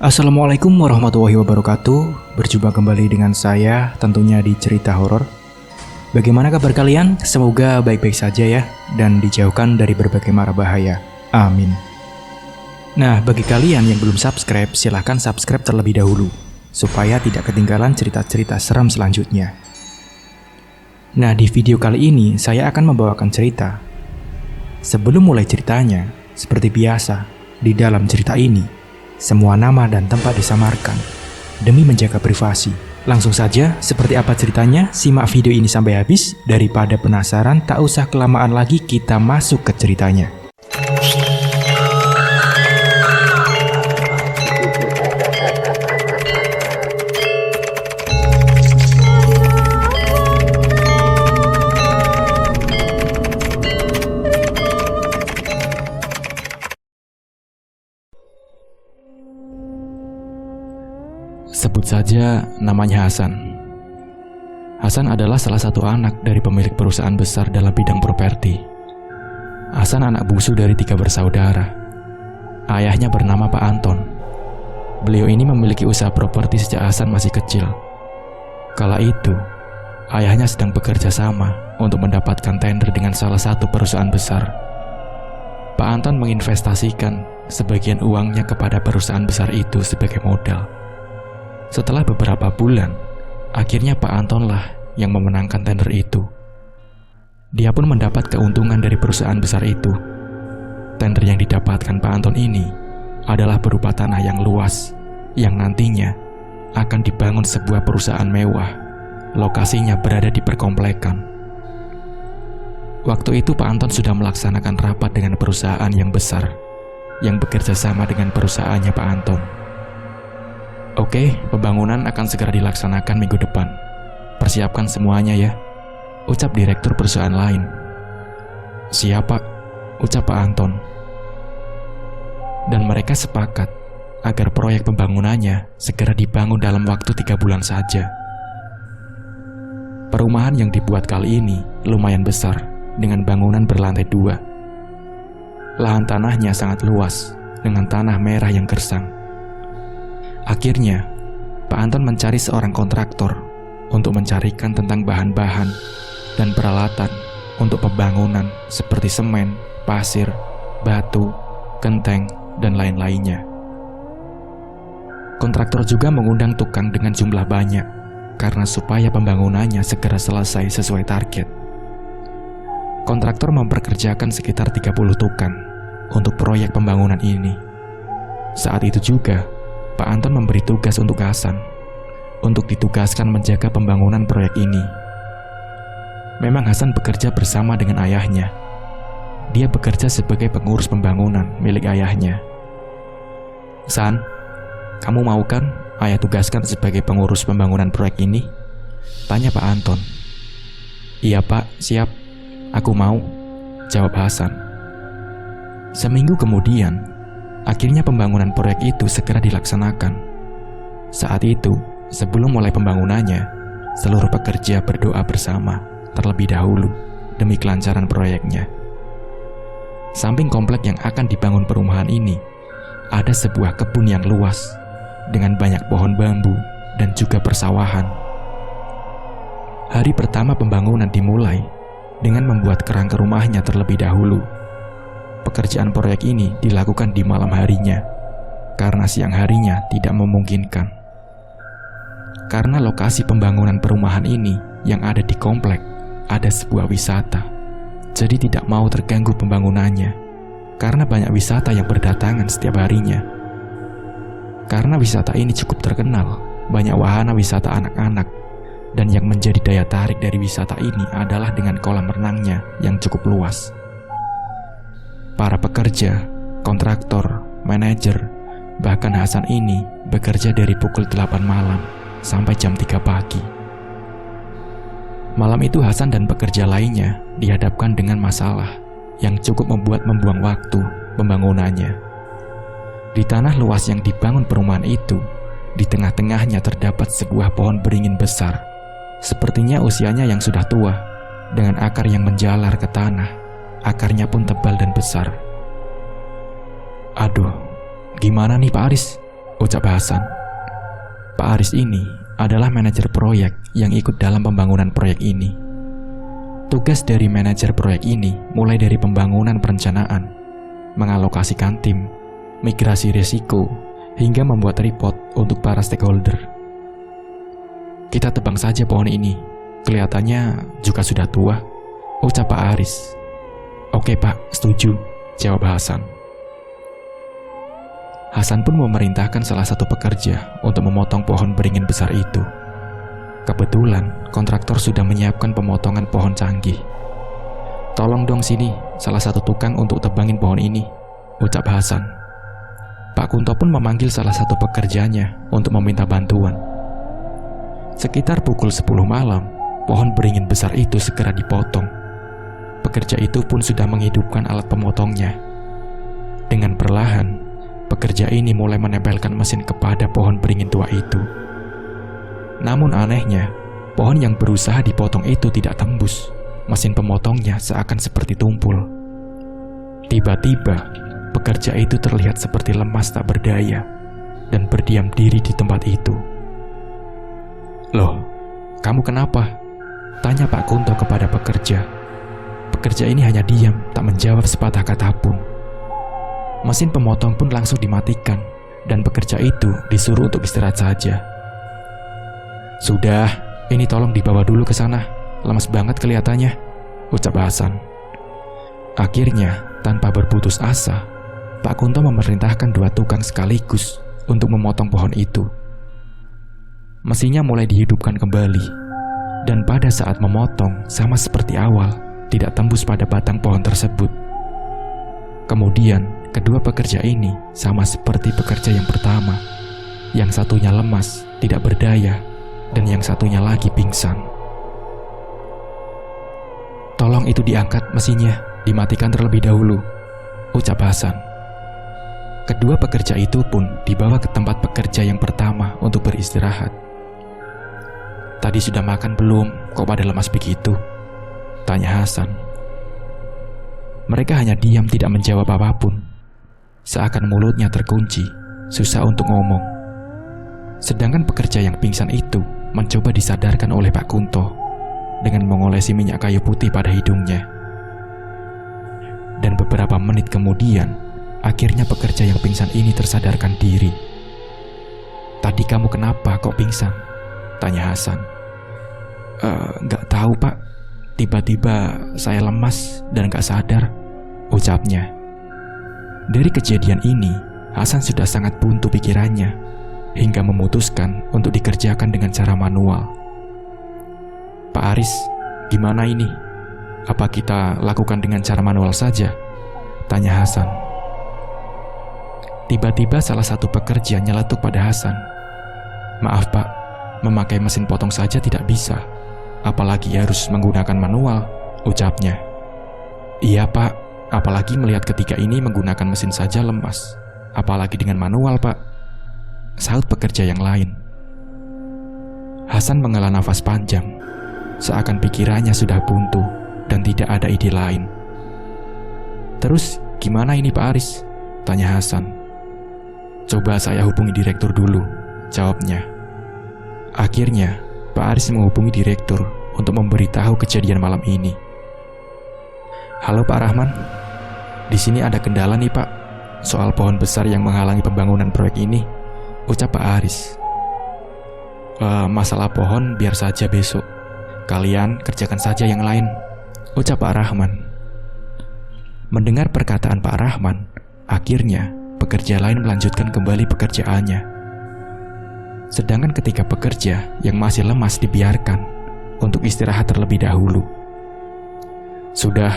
Assalamualaikum warahmatullahi wabarakatuh. Berjumpa kembali dengan saya tentunya di cerita horor. Bagaimana kabar kalian? Semoga baik-baik saja ya, dan dijauhkan dari berbagai mara bahaya. Amin. Nah, bagi kalian yang belum subscribe, silahkan subscribe terlebih dahulu supaya tidak ketinggalan cerita-cerita seram selanjutnya. Nah, di video kali ini saya akan membawakan cerita. Sebelum mulai ceritanya, seperti biasa, di dalam cerita ini semua nama dan tempat disamarkan demi menjaga privasi. Langsung saja, seperti apa ceritanya? Simak video ini sampai habis. Daripada penasaran, tak usah kelamaan lagi, kita masuk ke ceritanya. Sebut saja namanya Hasan. Hasan adalah salah satu anak dari pemilik perusahaan besar dalam bidang properti. Hasan anak bungsu dari 3 bersaudara. Ayahnya bernama Pak Anton. Beliau ini memiliki usaha properti sejak Hasan masih kecil. Kala itu, ayahnya sedang bekerja sama untuk mendapatkan tender dengan salah satu perusahaan besar. Pak Anton menginvestasikan sebagian uangnya kepada perusahaan besar itu sebagai modal. Setelah beberapa bulan, akhirnya Pak Anton lah yang memenangkan tender itu. Dia pun mendapat keuntungan dari perusahaan besar itu. Tender yang didapatkan Pak Anton ini adalah berupa tanah yang luas, yang nantinya akan dibangun sebuah perusahaan mewah. Lokasinya berada di perkomplekan. Waktu itu Pak Anton sudah melaksanakan rapat dengan perusahaan yang besar, yang bekerja sama dengan perusahaannya Pak Anton. Oke, pembangunan akan segera dilaksanakan minggu depan. Persiapkan semuanya ya, ucap direktur perusahaan lain. Siap Pak, ucap Pak Anton. Dan mereka sepakat agar proyek pembangunannya segera dibangun dalam waktu 3 bulan saja. Perumahan yang dibuat kali ini lumayan besar, dengan bangunan berlantai 2. Lahan tanahnya sangat luas, dengan tanah merah yang gersang. Akhirnya, Pak Anton mencari seorang kontraktor untuk mencarikan tentang bahan-bahan dan peralatan untuk pembangunan seperti semen, pasir, batu, genteng, dan lain-lainnya. Kontraktor juga mengundang tukang dengan jumlah banyak karena supaya pembangunannya segera selesai sesuai target. Kontraktor memperkerjakan sekitar 30 tukang untuk proyek pembangunan ini. Saat itu juga, Pak Anton memberi tugas untuk Hasan untuk ditugaskan menjaga pembangunan proyek ini. Memang Hasan bekerja bersama dengan ayahnya. Dia bekerja sebagai pengurus pembangunan milik ayahnya. San, kamu mau kan ayah tugaskan sebagai pengurus pembangunan proyek ini? Tanya Pak Anton. Iya Pak, siap. Aku mau, jawab Hasan. Seminggu kemudian, akhirnya pembangunan proyek itu segera dilaksanakan. Saat itu, sebelum mulai pembangunannya, seluruh pekerja berdoa bersama terlebih dahulu demi kelancaran proyeknya. Samping komplek yang akan dibangun perumahan ini, ada sebuah kebun yang luas dengan banyak pohon bambu dan juga persawahan. Hari pertama pembangunan dimulai dengan membuat kerangka rumahnya terlebih dahulu. Pekerjaan proyek ini dilakukan di malam harinya, karena siang harinya tidak memungkinkan. Karena lokasi pembangunan perumahan ini yang ada di komplek ada sebuah wisata, jadi tidak mau terganggu pembangunannya, karena banyak wisata yang berdatangan setiap harinya. Karena wisata ini cukup terkenal, banyak wahana wisata anak-anak, dan yang menjadi daya tarik dari wisata ini adalah dengan kolam renangnya yang cukup luas. Para pekerja, kontraktor, manajer, bahkan Hasan ini bekerja dari pukul 8 malam sampai jam 3 pagi. Malam itu Hasan dan pekerja lainnya dihadapkan dengan masalah yang cukup membuang waktu pembangunannya. Di tanah luas yang dibangun perumahan itu, di tengah-tengahnya terdapat sebuah pohon beringin besar. Sepertinya usianya yang sudah tua, dengan akar yang menjalar ke tanah. Akarnya pun tebal dan besar. Aduh, gimana nih Pak Aris? ucap Hasan. Pak Aris ini adalah manajer proyek yang ikut dalam pembangunan proyek ini. Tugas dari manajer proyek ini mulai dari pembangunan perencanaan, mengalokasikan tim, migrasi risiko, hingga membuat report untuk para stakeholder. Kita tebang saja pohon ini, kelihatannya juga sudah tua, ucap Pak Aris. Oke Pak, setuju, jawab Hasan. Hasan pun memerintahkan salah satu pekerja untuk memotong pohon beringin besar itu. Kebetulan kontraktor sudah menyiapkan pemotongan pohon canggih. Tolong dong sini salah satu tukang untuk tebangin pohon ini, ucap Hasan. Pak Kunto pun memanggil salah satu pekerjanya untuk meminta bantuan. Sekitar pukul 10 malam, pohon beringin besar itu segera dipotong. Pekerja itu pun sudah menghidupkan alat pemotongnya. Dengan perlahan, pekerja ini mulai menempelkan mesin kepada pohon beringin tua itu. Namun anehnya, pohon yang berusaha dipotong itu tidak tembus. Mesin pemotongnya seakan seperti tumpul. Tiba-tiba, pekerja itu terlihat seperti lemas tak berdaya dan berdiam diri di tempat itu. Loh, kamu kenapa? Tanya Pak Kunto kepada pekerja. Pekerja ini hanya diam, tak menjawab sepatah kata pun. Mesin pemotong pun langsung dimatikan dan pekerja itu disuruh untuk istirahat saja. Sudah, ini tolong dibawa dulu ke sana. Lemas banget kelihatannya, ucap Hasan. Akhirnya, tanpa berputus asa, Pak Kunto memerintahkan 2 tukang sekaligus untuk memotong pohon itu. Mesinnya mulai dihidupkan kembali, dan pada saat memotong, sama seperti awal, tidak tembus pada batang pohon tersebut. Kemudian, kedua pekerja ini sama seperti pekerja yang pertama. Yang satunya lemas, tidak berdaya, dan yang satunya lagi pingsan. Tolong itu diangkat mesinnya, dimatikan terlebih dahulu, ucap Hasan. Kedua pekerja itu pun dibawa ke tempat pekerja yang pertama untuk beristirahat. Tadi sudah makan belum? Kok pada lemas begitu? Tanya Hasan. Mereka hanya diam tidak menjawab apapun. Seakan mulutnya terkunci, susah untuk ngomong. Sedangkan pekerja yang pingsan itu mencoba disadarkan oleh Pak Kunto dengan mengolesi minyak kayu putih pada hidungnya. Dan beberapa menit kemudian, akhirnya pekerja yang pingsan ini tersadarkan diri. Tadi kamu kenapa kok pingsan? Tanya Hasan. Nggak tahu Pak, tiba-tiba saya lemas dan gak sadar, ucapnya. Dari kejadian ini, Hasan sudah sangat buntu pikirannya, hingga memutuskan untuk dikerjakan dengan cara manual. Pak Aris, gimana ini? Apa kita lakukan dengan cara manual saja? Tanya Hasan. Tiba-tiba salah satu pekerja nyeletuk pada Hasan. Maaf Pak, memakai mesin potong saja tidak bisa, apalagi harus menggunakan manual, ucapnya. Iya Pak, apalagi melihat ketiga ini menggunakan mesin saja lemas, apalagi dengan manual Pak, sahut pekerja yang lain. Hasan menghela nafas panjang, seakan pikirannya sudah buntu dan tidak ada ide lain. Terus gimana ini Pak Aris? Tanya Hasan. Coba saya hubungi direktur dulu, jawabnya. Akhirnya Pak Aris menghubungi direktur untuk memberitahu kejadian malam ini. Halo Pak Rahman, di sini ada kendala nih Pak, soal pohon besar yang menghalangi pembangunan proyek ini, ucap Pak Aris. Masalah pohon biar saja besok, kalian kerjakan saja yang lain, ucap Pak Rahman. Mendengar perkataan Pak Rahman, akhirnya pekerja lain melanjutkan kembali pekerjaannya. Sedangkan ketika pekerja yang masih lemas dibiarkan untuk istirahat terlebih dahulu. Sudah,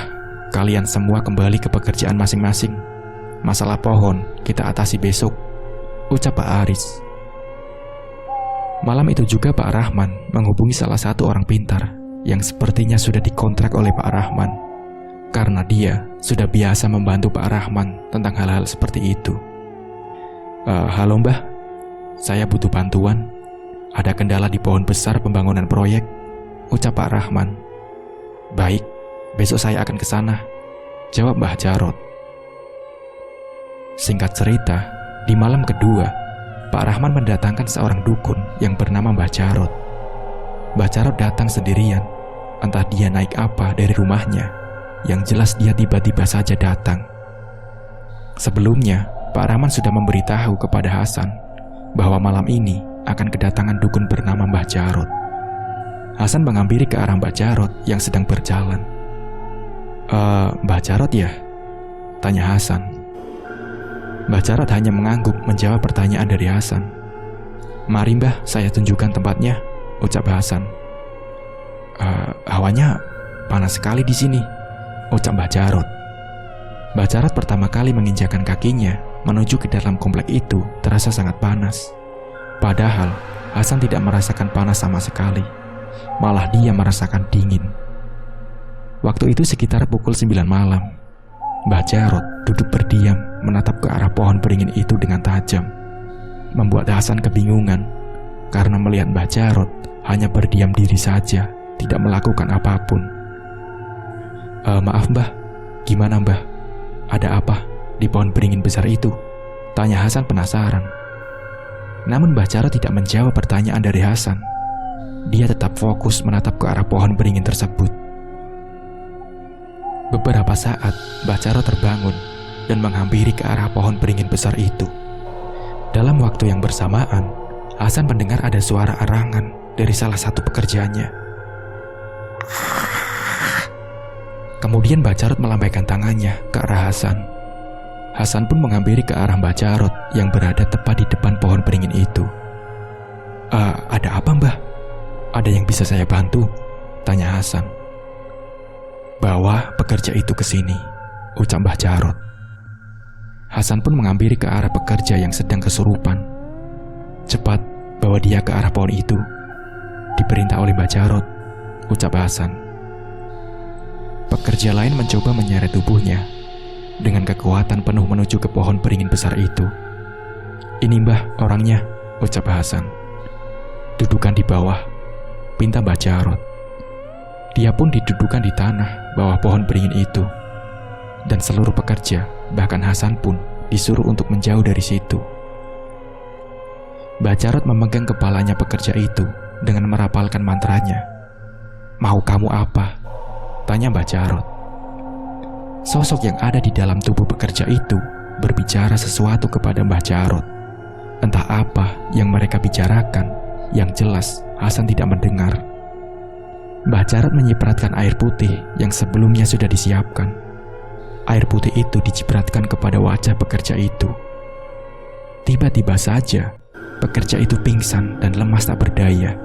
kalian semua kembali ke pekerjaan masing-masing. Masalah pohon kita atasi besok, ucap Pak Aris. Malam itu juga Pak Rahman menghubungi salah satu orang pintar yang sepertinya sudah dikontrak oleh Pak Rahman, karena dia sudah biasa membantu Pak Rahman tentang hal-hal seperti itu. Halo Mbah, saya butuh bantuan. Ada kendala di pohon besar pembangunan proyek, ucap Pak Rahman. Baik, besok saya akan ke sana, jawab Mbah Jarot. Singkat cerita, di malam kedua, Pak Rahman mendatangkan seorang dukun yang bernama Mbah Jarot. Mbah Jarot datang sendirian, entah dia naik apa dari rumahnya. Yang jelas dia tiba-tiba saja datang. Sebelumnya, Pak Rahman sudah memberitahu kepada Hasan bahwa malam ini akan kedatangan dukun bernama Mbah Jarot. Hasan menghampiri ke arah Mbah Jarot yang sedang berjalan. Mbah Jarot ya? Tanya Hasan. Mbah Jarot hanya mengangguk menjawab pertanyaan dari Hasan. Mari Mbah, saya tunjukkan tempatnya, ucap Hasan. Hawanya panas sekali di sini, ucap Mbah Jarot. Mbah Jarot pertama kali menginjakkan kakinya menuju ke dalam komplek itu terasa sangat panas. Padahal Hasan tidak merasakan panas sama sekali, malah dia merasakan dingin. Waktu itu sekitar pukul 9 malam. Mbah Jarot duduk berdiam menatap ke arah pohon beringin itu dengan tajam. Membuat Hasan kebingungan karena melihat Mbah Jarot hanya berdiam diri saja, tidak melakukan apapun. Maaf Mbah, gimana Mbah? Ada apa di pohon beringin besar itu? Tanya Hasan penasaran. Namun Mbah Jarot tidak menjawab pertanyaan dari Hasan. Dia tetap fokus menatap ke arah pohon beringin tersebut. Beberapa saat, Mbah Jarot terbangun dan menghampiri ke arah pohon beringin besar itu. Dalam waktu yang bersamaan, Hasan mendengar ada suara arangan dari salah satu pekerjanya. Kemudian Mbah Jarot melambaikan tangannya ke arah Hasan. Hasan pun menghampiri ke arah Mbah Jarot yang berada tepat di depan pohon beringin itu. Ada apa Mbah? Ada yang bisa saya bantu? Tanya Hasan. Bawa pekerja itu ke sini, ucap Mbah Jarot. Hasan pun menghampiri ke arah pekerja yang sedang kesurupan. Cepat, bawa dia ke arah pohon itu, diperintah oleh Mbah Jarot, ucap Hasan. Pekerja lain mencoba menyeret tubuhnya dengan kekuatan penuh menuju ke pohon beringin besar itu. Ini Mbah orangnya, ucap Hasan. Dudukan di bawah, pinta Mbah Jarot. Dia pun didudukan di tanah bawah pohon beringin itu. Dan seluruh pekerja, bahkan Hasan pun disuruh untuk menjauh dari situ. Mbah Jarot memegang kepalanya pekerja itu dengan merapalkan mantranya. Mau kamu apa? Tanya Mbah Jarot. Sosok yang ada di dalam tubuh pekerja itu berbicara sesuatu kepada Mbah Jarot. Entah apa yang mereka bicarakan, yang jelas Hasan tidak mendengar. Mbah Jarot menyipratkan air putih yang sebelumnya sudah disiapkan. Air putih itu dicipratkan kepada wajah pekerja itu. Tiba-tiba saja, pekerja itu pingsan dan lemas tak berdaya.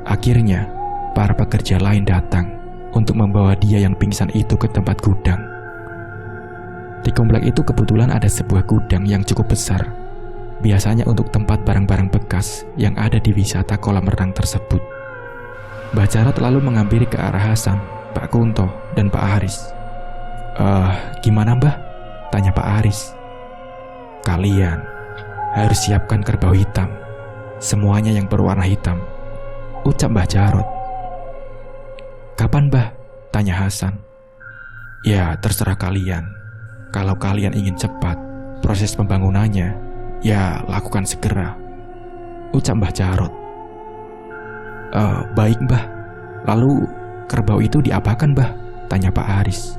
Akhirnya, para pekerja lain datang untuk membawa dia yang pingsan itu ke tempat gudang. Di komplek itu kebetulan ada sebuah gudang yang cukup besar, biasanya untuk tempat barang-barang bekas yang ada di wisata kolam renang tersebut. Mbah Jarot lalu menghampiri ke arah Hasan, Pak Kunto, dan Pak Aris. Gimana Mbah? Tanya Pak Aris. Kalian harus siapkan kerbau hitam, semuanya yang berwarna hitam, ucap Mbah Jarot. Kapan Mbah? Tanya Hasan. Ya terserah kalian. Kalau kalian ingin cepat proses pembangunannya, ya lakukan segera, ucap Mbah Jarot. Baik Mbah. Lalu kerbau itu diapakan Mbah? Tanya Pak Aris.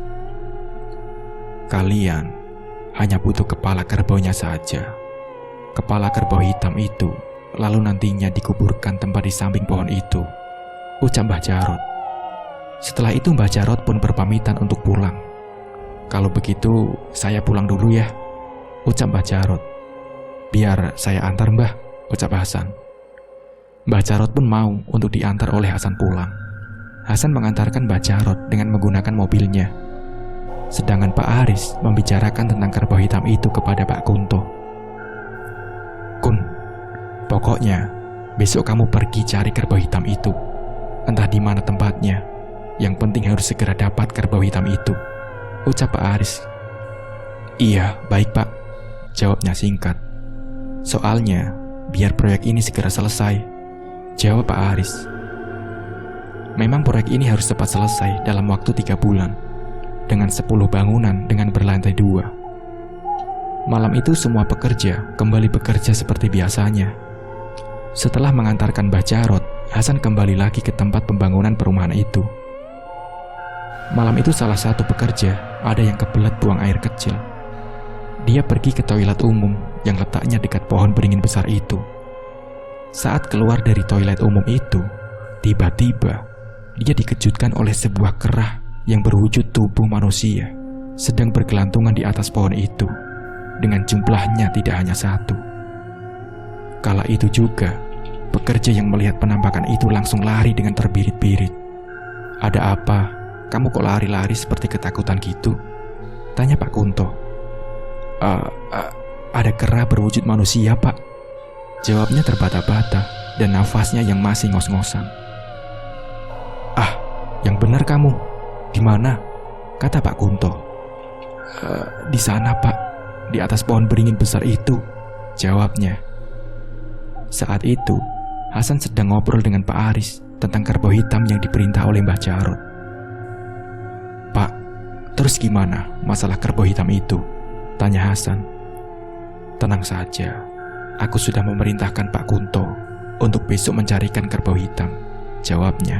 Kalian hanya butuh kepala kerbaunya saja. Kepala kerbau hitam itu lalu nantinya dikuburkan tempat di samping pohon itu, ucap Mbah Jarot. Setelah itu Mbah Jarot pun berpamitan untuk pulang. Kalau begitu saya pulang dulu ya, ucap Mbah Jarot. Biar saya antar Mbah, ucap Hasan. Mbah Jarot pun mau untuk diantar oleh Hasan pulang. Hasan mengantarkan Mbah Jarot dengan menggunakan mobilnya. Sedangkan Pak Aris membicarakan tentang kerbau hitam itu kepada Pak Kunto. Kun, pokoknya besok kamu pergi cari kerbau hitam itu. Entah di mana tempatnya. Yang penting harus segera dapat kerbau hitam itu, ucap Pak Aris. Iya, baik Pak, jawabnya singkat. Soalnya, biar proyek ini segera selesai, jawab Pak Aris. Memang proyek ini harus cepat selesai dalam waktu 3 bulan, dengan 10 bangunan dengan berlantai 2. Malam itu semua pekerja kembali bekerja seperti biasanya. Setelah mengantarkan Mbah Jarot, Hasan kembali lagi ke tempat pembangunan perumahan itu. Malam itu salah satu pekerja ada yang kebelet buang air kecil. Dia pergi ke toilet umum yang letaknya dekat pohon beringin besar itu. Saat keluar dari toilet umum itu, tiba-tiba dia dikejutkan oleh sebuah kerah yang berwujud tubuh manusia sedang bergelantungan di atas pohon itu, dengan jumlahnya tidak hanya satu. Kala itu juga, pekerja yang melihat penampakan itu langsung lari dengan terbirit-birit. "Ada apa? Kamu kok lari-lari seperti ketakutan gitu?" tanya Pak Kunto. Ada kerah berwujud manusia, Pak," jawabnya terbata-bata dan nafasnya yang masih ngos-ngosan. "Ah, yang benar kamu. Di mana?" kata Pak Kunto. Di sana, Pak. Di atas pohon beringin besar itu," jawabnya. Saat itu, Hasan sedang ngobrol dengan Pak Aris tentang kerbau hitam yang diperintah oleh Mbah Jarot. "Pak, terus gimana masalah kerbau hitam itu?" tanya Hasan. "Tenang saja, aku sudah memerintahkan Pak Kunto untuk besok mencarikan kerbau hitam," jawabnya.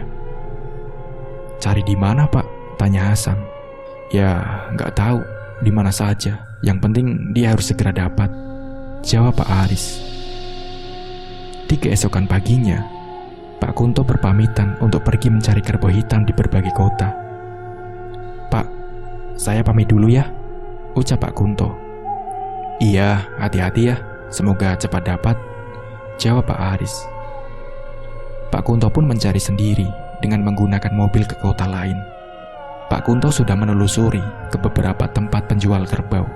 "Cari di mana, Pak?" tanya Hasan. "Ya, nggak tahu. Di mana saja. Yang penting dia harus segera dapat," jawab Pak Aris. Di keesokan paginya, Pak Kunto berpamitan untuk pergi mencari kerbau hitam di berbagai kota. "Pak, saya pamit dulu ya," ucap Pak Kunto. "Iya, hati-hati ya. Semoga cepat dapat," jawab Pak Aris. Pak Kunto pun mencari sendiri dengan menggunakan mobil ke kota lain. Pak Kunto sudah menelusuri ke beberapa tempat penjual kerbau.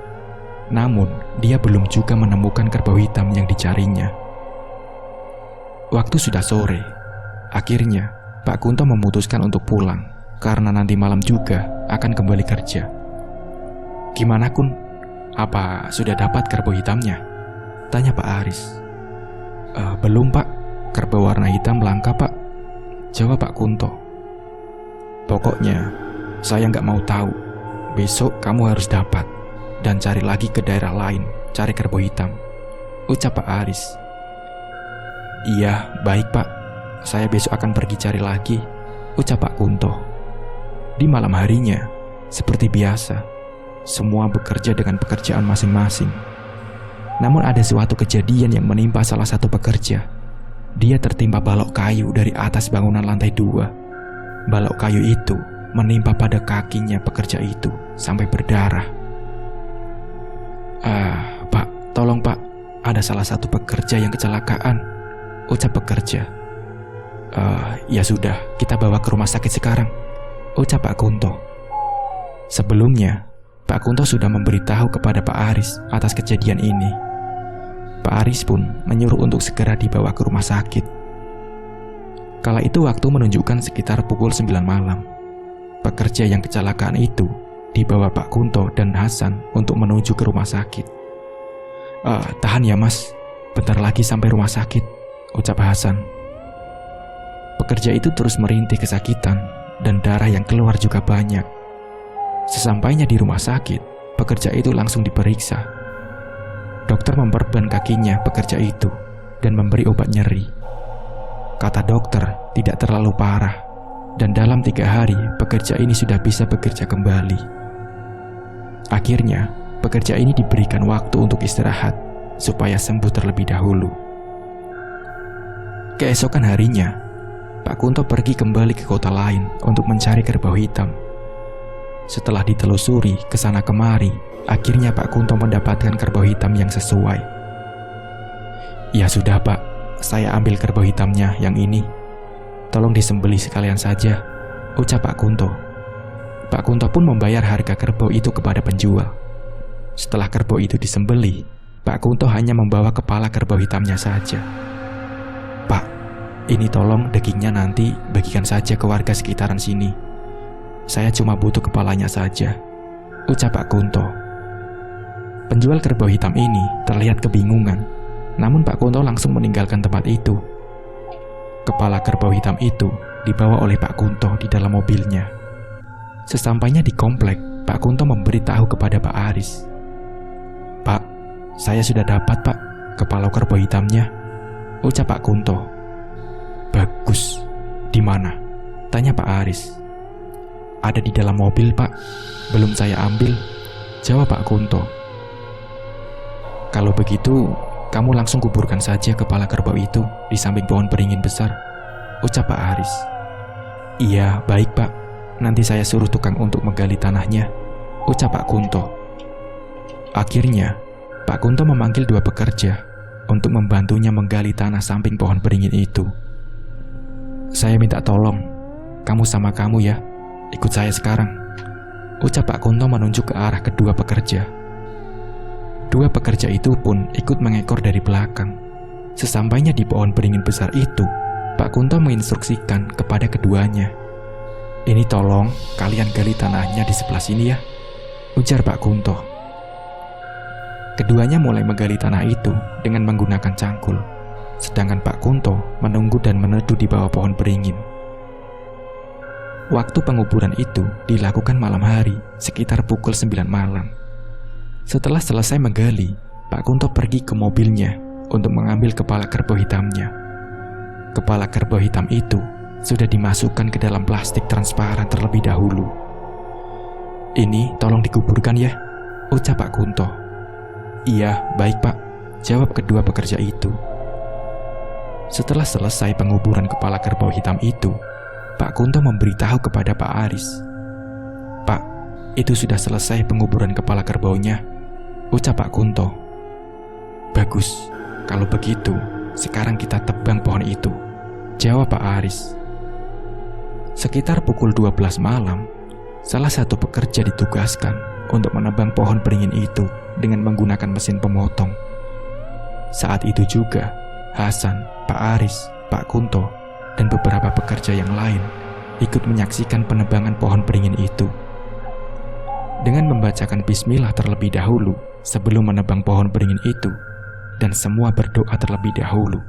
Namun, dia belum juga menemukan kerbau hitam yang dicarinya. Waktu sudah sore. Akhirnya, Pak Kunto memutuskan untuk pulang karena nanti malam juga akan kembali kerja. "Gimana, Kun? Apa sudah dapat kerbau hitamnya?" tanya Pak Aris. Belum, Pak. Kerbau warna hitam langka, Pak," jawab Pak Kunto. "Pokoknya, saya nggak mau tahu. Besok kamu harus dapat dan cari lagi ke daerah lain, cari kerbau hitam," ucap Pak Aris. "Iya, baik, Pak. Saya besok akan pergi cari lagi," ucap Pak Kunto. Di malam harinya, seperti biasa, semua bekerja dengan pekerjaan masing-masing. Namun ada suatu kejadian yang menimpa salah satu pekerja. Dia tertimpa balok kayu dari atas bangunan lantai 2. Balok kayu itu menimpa pada kakinya pekerja itu sampai berdarah. Pak, tolong Pak, ada salah satu pekerja yang kecelakaan," ucap pekerja. Ya sudah, kita bawa ke rumah sakit sekarang," ucap Pak Kunto. Sebelumnya, Pak Kunto sudah memberitahu kepada Pak Aris atas kejadian ini. Pak Aris pun menyuruh untuk segera dibawa ke rumah sakit. Kala itu waktu menunjukkan sekitar pukul 9 malam. Pekerja yang kecelakaan itu dibawa Pak Kunto dan Hasan untuk menuju ke rumah sakit. Tahan ya, Mas. Bentar lagi sampai rumah sakit," ucap Hasan. Pekerja itu terus merintih kesakitan dan darah yang keluar juga banyak. Sesampainya di rumah sakit, pekerja itu langsung diperiksa. Dokter memperban kakinya pekerja itu dan memberi obat nyeri. Kata dokter, tidak terlalu parah, dan dalam 3 hari pekerja ini sudah bisa bekerja kembali. Akhirnya, pekerja ini diberikan waktu untuk istirahat supaya sembuh terlebih dahulu. Keesokan harinya, Pak Kunto pergi kembali ke kota lain untuk mencari kerbau hitam. Setelah ditelusuri ke sana kemari, akhirnya Pak Kunto mendapatkan kerbau hitam yang sesuai. "Ya sudah, Pak, saya ambil kerbau hitamnya yang ini. Tolong disembelih sekalian saja," ucap Pak Kunto. Pak Kunto pun membayar harga kerbau itu kepada penjual. Setelah kerbau itu disembelih, Pak Kunto hanya membawa kepala kerbau hitamnya saja. "Pak, ini tolong dagingnya nanti bagikan saja ke warga sekitaran sini. Saya cuma butuh kepalanya saja," ucap Pak Kunto. Penjual kerbau hitam ini terlihat kebingungan, namun Pak Kunto langsung meninggalkan tempat itu. Kepala kerbau hitam itu dibawa oleh Pak Kunto di dalam mobilnya. Sesampainya di komplek, Pak Kunto memberitahu kepada Pak Aris. "Pak, Saya sudah dapat, Pak, kepala kerbau hitamnya, ucap Pak Kunto. Bagus. Di mana? Tanya Pak Aris. Ada di dalam mobil, Pak. Belum saya ambil, jawab Pak Kunto. Kalau begitu, kamu langsung kuburkan saja kepala kerbau itu di samping pohon beringin besar, ucap Pak Aris. Iya, baik, Pak. Nanti saya suruh tukang untuk menggali tanahnya, ucap Pak Kunto. Akhirnya, Pak Kunto memanggil 2 pekerja untuk membantunya menggali tanah samping pohon beringin itu. Saya minta tolong, kamu sama kamu ya, ikut saya sekarang, ucap Pak Kunto menunjuk ke arah kedua pekerja. 2 pekerja itu pun ikut mengekor dari belakang. Sesampainya di pohon beringin besar itu, Pak Kunto menginstruksikan kepada keduanya. Ini tolong kalian gali tanahnya di sebelah sini ya, ujar Pak Kunto. Keduanya mulai menggali tanah itu dengan menggunakan cangkul, sedangkan Pak Kunto menunggu dan meneduh di bawah pohon beringin. Waktu penguburan itu dilakukan malam hari, sekitar pukul 9 malam. Setelah selesai menggali, Pak Kunto pergi ke mobilnya untuk mengambil kepala kerbau hitamnya. Kepala kerbau hitam itu sudah dimasukkan ke dalam plastik transparan terlebih dahulu. Ini tolong dikuburkan ya, ucap Pak Kunto. Iya, baik Pak, jawab kedua pekerja itu. Setelah selesai penguburan kepala kerbau hitam itu, Pak Kunto memberitahu kepada Pak Aris. Pak, itu sudah selesai penguburan kepala kerbaunya, ucap Pak Kunto. Bagus, kalau begitu sekarang kita tebang pohon itu, jawab Pak Aris. Sekitar pukul 12 malam, salah satu pekerja ditugaskan untuk menebang pohon beringin itu dengan menggunakan mesin pemotong. Saat itu juga, Hasan, Pak Aris, Pak Kunto, dan beberapa pekerja yang lain ikut menyaksikan penebangan pohon beringin itu. Dengan membacakan bismillah terlebih dahulu sebelum menebang pohon beringin itu, dan semua berdoa terlebih dahulu.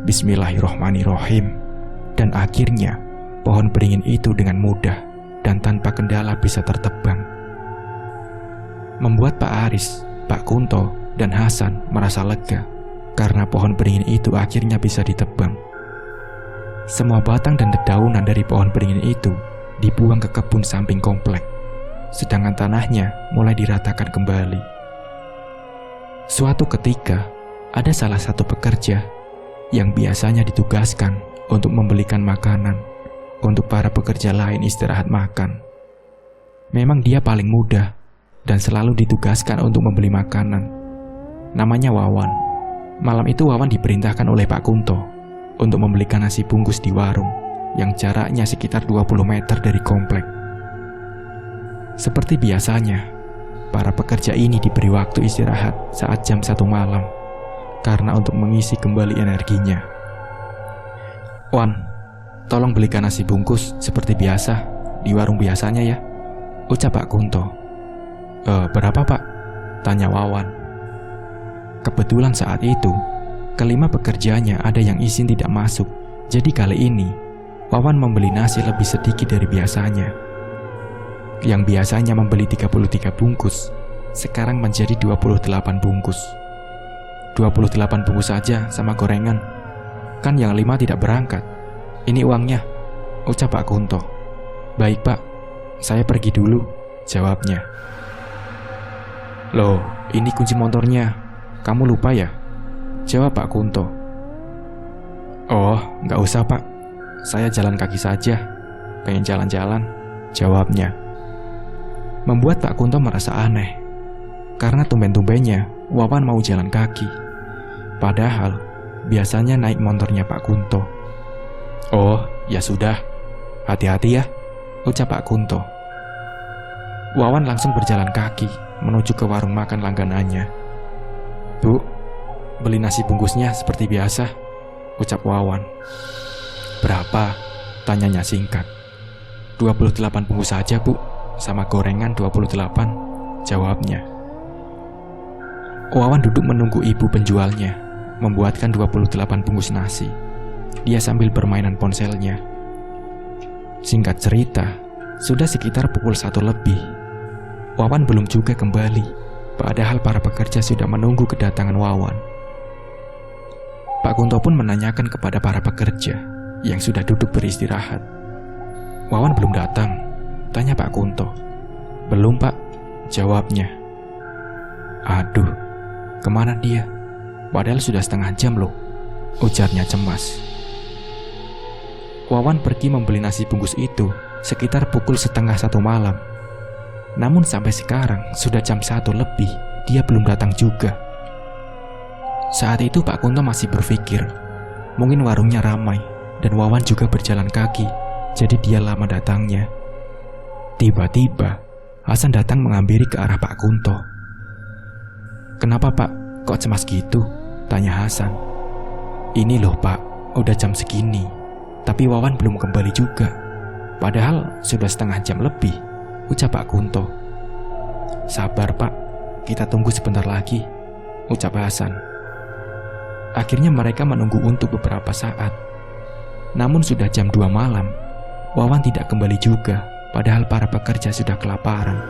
Bismillahirrohmanirrohim. Dan akhirnya pohon beringin itu dengan mudah dan tanpa kendala bisa tertebang. Membuat Pak Aris, Pak Kunto, dan Hasan merasa lega karena pohon beringin itu akhirnya bisa ditebang. Semua batang dan dedaunan dari pohon beringin itu dibuang ke kebun samping komplek, sedangkan tanahnya mulai diratakan kembali. Suatu ketika, ada salah satu pekerja yang biasanya ditugaskan untuk membelikan makanan untuk para pekerja lain istirahat makan. Memang dia paling muda dan selalu ditugaskan untuk membeli makanan. Namanya Wawan. Malam itu Wawan diperintahkan oleh Pak Kunto untuk membelikan nasi bungkus di warung yang jaraknya sekitar 20 meter dari komplek. Seperti biasanya, para pekerja ini diberi waktu istirahat saat jam 1 malam karena untuk mengisi kembali energinya. Wan, tolong belikan nasi bungkus seperti biasa di warung biasanya ya, ucap Pak Kunto. Berapa Pak? Tanya Wawan. Kebetulan saat itu, kelima pekerjanya ada yang izin tidak masuk, jadi kali ini Wawan membeli nasi lebih sedikit dari biasanya. Yang biasanya membeli 33 bungkus, sekarang menjadi 28 bungkus. 28 bungkus saja sama gorengan. Kan yang 5 tidak berangkat. Ini uangnya, ucap Pak Kunto. Baik Pak, saya pergi dulu, jawabnya. Loh, ini kunci motornya. Kamu lupa ya? Jawab Pak Kunto. Oh, nggak usah Pak. Saya jalan kaki saja. Pengen jalan-jalan, jawabnya. Membuat Pak Kunto merasa aneh. Karena tumben-tumbennya Wawan mau jalan kaki. Padahal biasanya naik motornya Pak Kunto. Oh, ya sudah. Hati-hati ya, ucap Pak Kunto. Wawan langsung berjalan kaki menuju ke warung makan langganannya. Bu, beli nasi bungkusnya seperti biasa, ucap Wawan. Berapa? Tanyanya singkat. 28 bungkus saja Bu, sama gorengan 28, jawabnya. Wawan duduk menunggu ibu penjualnya membuatkan 28 bungkus nasi. Dia sambil bermainan ponselnya. Singkat cerita, sudah sekitar pukul 1 lebih. Wawan belum juga kembali. Padahal para pekerja sudah menunggu kedatangan Wawan. Pak Kunto pun menanyakan kepada para pekerja yang sudah duduk beristirahat. "Wawan belum datang?" tanya Pak Kunto. "Belum, Pak," jawabnya. "Aduh, kemana dia? Padahal sudah setengah jam loh," ujarnya cemas. Wawan pergi membeli nasi bungkus itu sekitar pukul 12:30 malam. Namun sampai sekarang sudah jam 1 lebih, dia belum datang juga. Saat itu Pak Kunto masih berpikir, mungkin warungnya ramai dan Wawan juga berjalan kaki, jadi dia lama datangnya. Tiba-tiba Hasan datang menghampiri ke arah Pak Kunto. "Kenapa, Pak? Kok cemas gitu?" tanya Hasan. "Ini loh, Pak, udah jam segini, tapi Wawan belum kembali juga. Padahal sudah setengah jam lebih," ucap Pak Kunto. "Sabar, Pak, kita tunggu sebentar lagi," ucap Hasan. Akhirnya mereka menunggu untuk beberapa saat. Namun sudah jam 2 malam, Wawan tidak kembali juga, padahal para pekerja sudah kelaparan.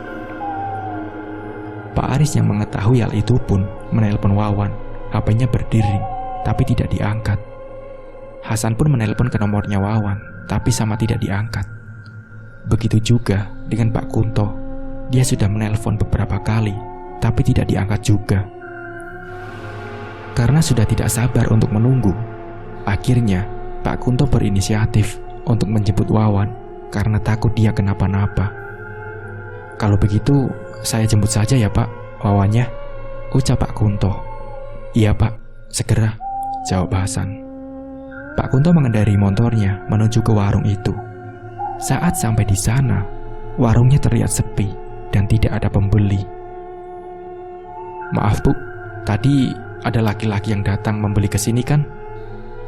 Pak Aris yang mengetahui hal itu pun menelpon Wawan. HP-nya berdering, tapi tidak diangkat. Hasan pun menelpon ke nomornya Wawan, tapi sama tidak diangkat. Begitu juga dengan Pak Kunto. Dia sudah menelpon beberapa kali, tapi tidak diangkat juga. Karena sudah tidak sabar untuk menunggu, akhirnya Pak Kunto berinisiatif untuk menjemput Wawan karena takut dia kenapa-napa. "Kalau begitu, saya jemput saja ya, Pak, Wawannya," ucap Pak Kunto. "Iya, Pak, segera," jawab Hasan. Pak Kunto mengendarai motornya menuju ke warung itu. Saat sampai di sana, warungnya terlihat sepi dan tidak ada pembeli. "Maaf, Bu, tadi ada laki-laki yang datang membeli ke sini kan?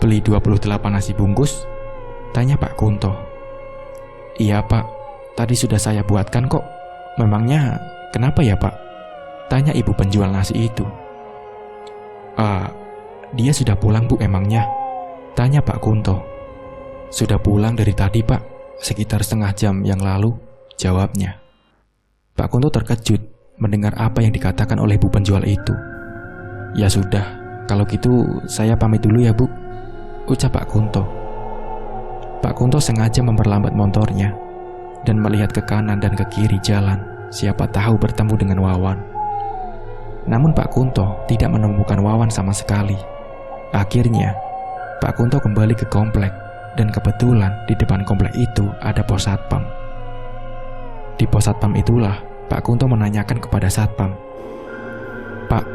Beli 28 nasi bungkus?" tanya Pak Kunto. "Iya, Pak, tadi sudah saya buatkan kok. Memangnya kenapa ya, Pak?" tanya ibu penjual nasi itu. Dia sudah pulang, Bu, emangnya?" tanya Pak Kunto. "Sudah pulang dari tadi, Pak, sekitar setengah jam yang lalu," jawabnya. Pak Kunto terkejut mendengar apa yang dikatakan oleh ibu penjual itu. "Ya sudah, kalau gitu saya pamit dulu ya, Bu," ucap Pak Kunto. Pak Kunto sengaja memperlambat motornya dan melihat ke kanan dan ke kiri jalan, siapa tahu bertemu dengan Wawan. Namun Pak Kunto tidak menemukan Wawan sama sekali. Akhirnya Pak Kunto kembali ke komplek, dan kebetulan di depan komplek itu ada pos satpam. Di pos satpam itulah Pak Kunto menanyakan kepada satpam. "Pak,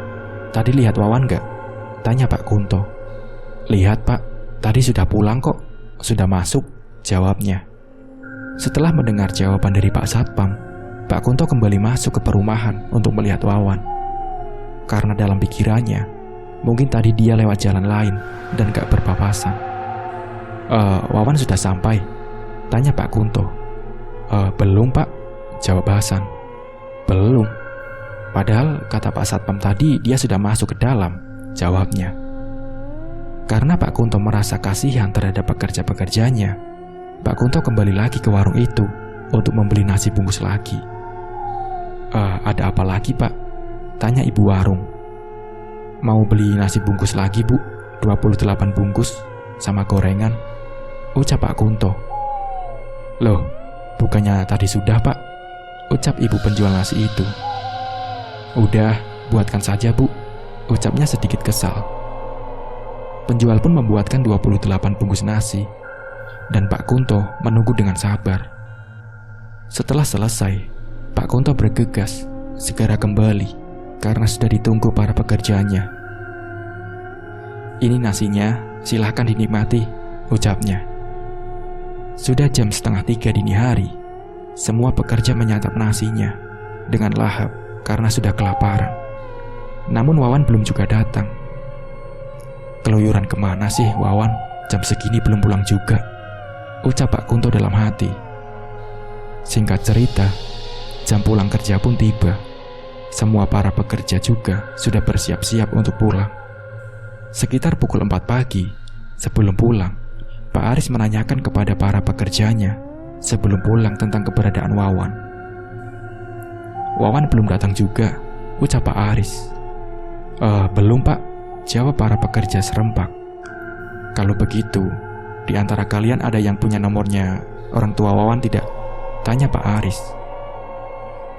tadi lihat Wawan gak?" tanya Pak Kunto. "Lihat, Pak, tadi sudah pulang kok, sudah masuk," jawabnya. Setelah mendengar jawaban dari Pak Satpam, Pak Kunto kembali masuk ke perumahan untuk melihat Wawan. Karena dalam pikirannya, mungkin tadi dia lewat jalan lain dan gak berpapasan. Wawan sudah sampai?" tanya Pak Kunto. Belum, Pak," jawab Hasan. "Belum? Padahal kata Pak Satpam tadi dia sudah masuk ke dalam," jawabnya. Karena Pak Kunto merasa kasihan terhadap pekerja-pekerjanya, Pak Kunto kembali lagi ke warung itu untuk membeli nasi bungkus lagi. Ada apa lagi, Pak?" tanya ibu warung. "Mau beli nasi bungkus lagi, Bu, 28 bungkus sama gorengan," ucap Pak Kunto. "Loh, bukannya tadi sudah, Pak?" ucap ibu penjual nasi itu. "Udah, buatkan saja, Bu," ucapnya sedikit kesal. Penjual pun membuatkan 28 bungkus nasi, dan Pak Kunto menunggu dengan sabar. Setelah selesai, Pak Kunto bergegas segera kembali karena sudah ditunggu para pekerjanya. "Ini nasinya, silahkan dinikmati," ucapnya. Sudah jam 2:30 dini hari. Semua pekerja menyantap nasinya dengan lahap karena sudah kelaparan. Namun Wawan belum juga datang. "Keluyuran kemana sih Wawan? Jam segini belum pulang juga," ucap Pak Kunto dalam hati. Singkat cerita, jam pulang kerja pun tiba. Semua para pekerja juga sudah bersiap-siap untuk pulang. Sekitar pukul 4 pagi, sebelum pulang, Pak Aris menanyakan kepada para pekerjanya sebelum pulang tentang keberadaan Wawan. Wawan belum datang juga, ucap Pak Aris. Belum Pak, jawab para pekerja serempak. Kalau begitu, di antara kalian ada yang punya nomornya orang tua Wawan tidak? Tanya Pak Aris.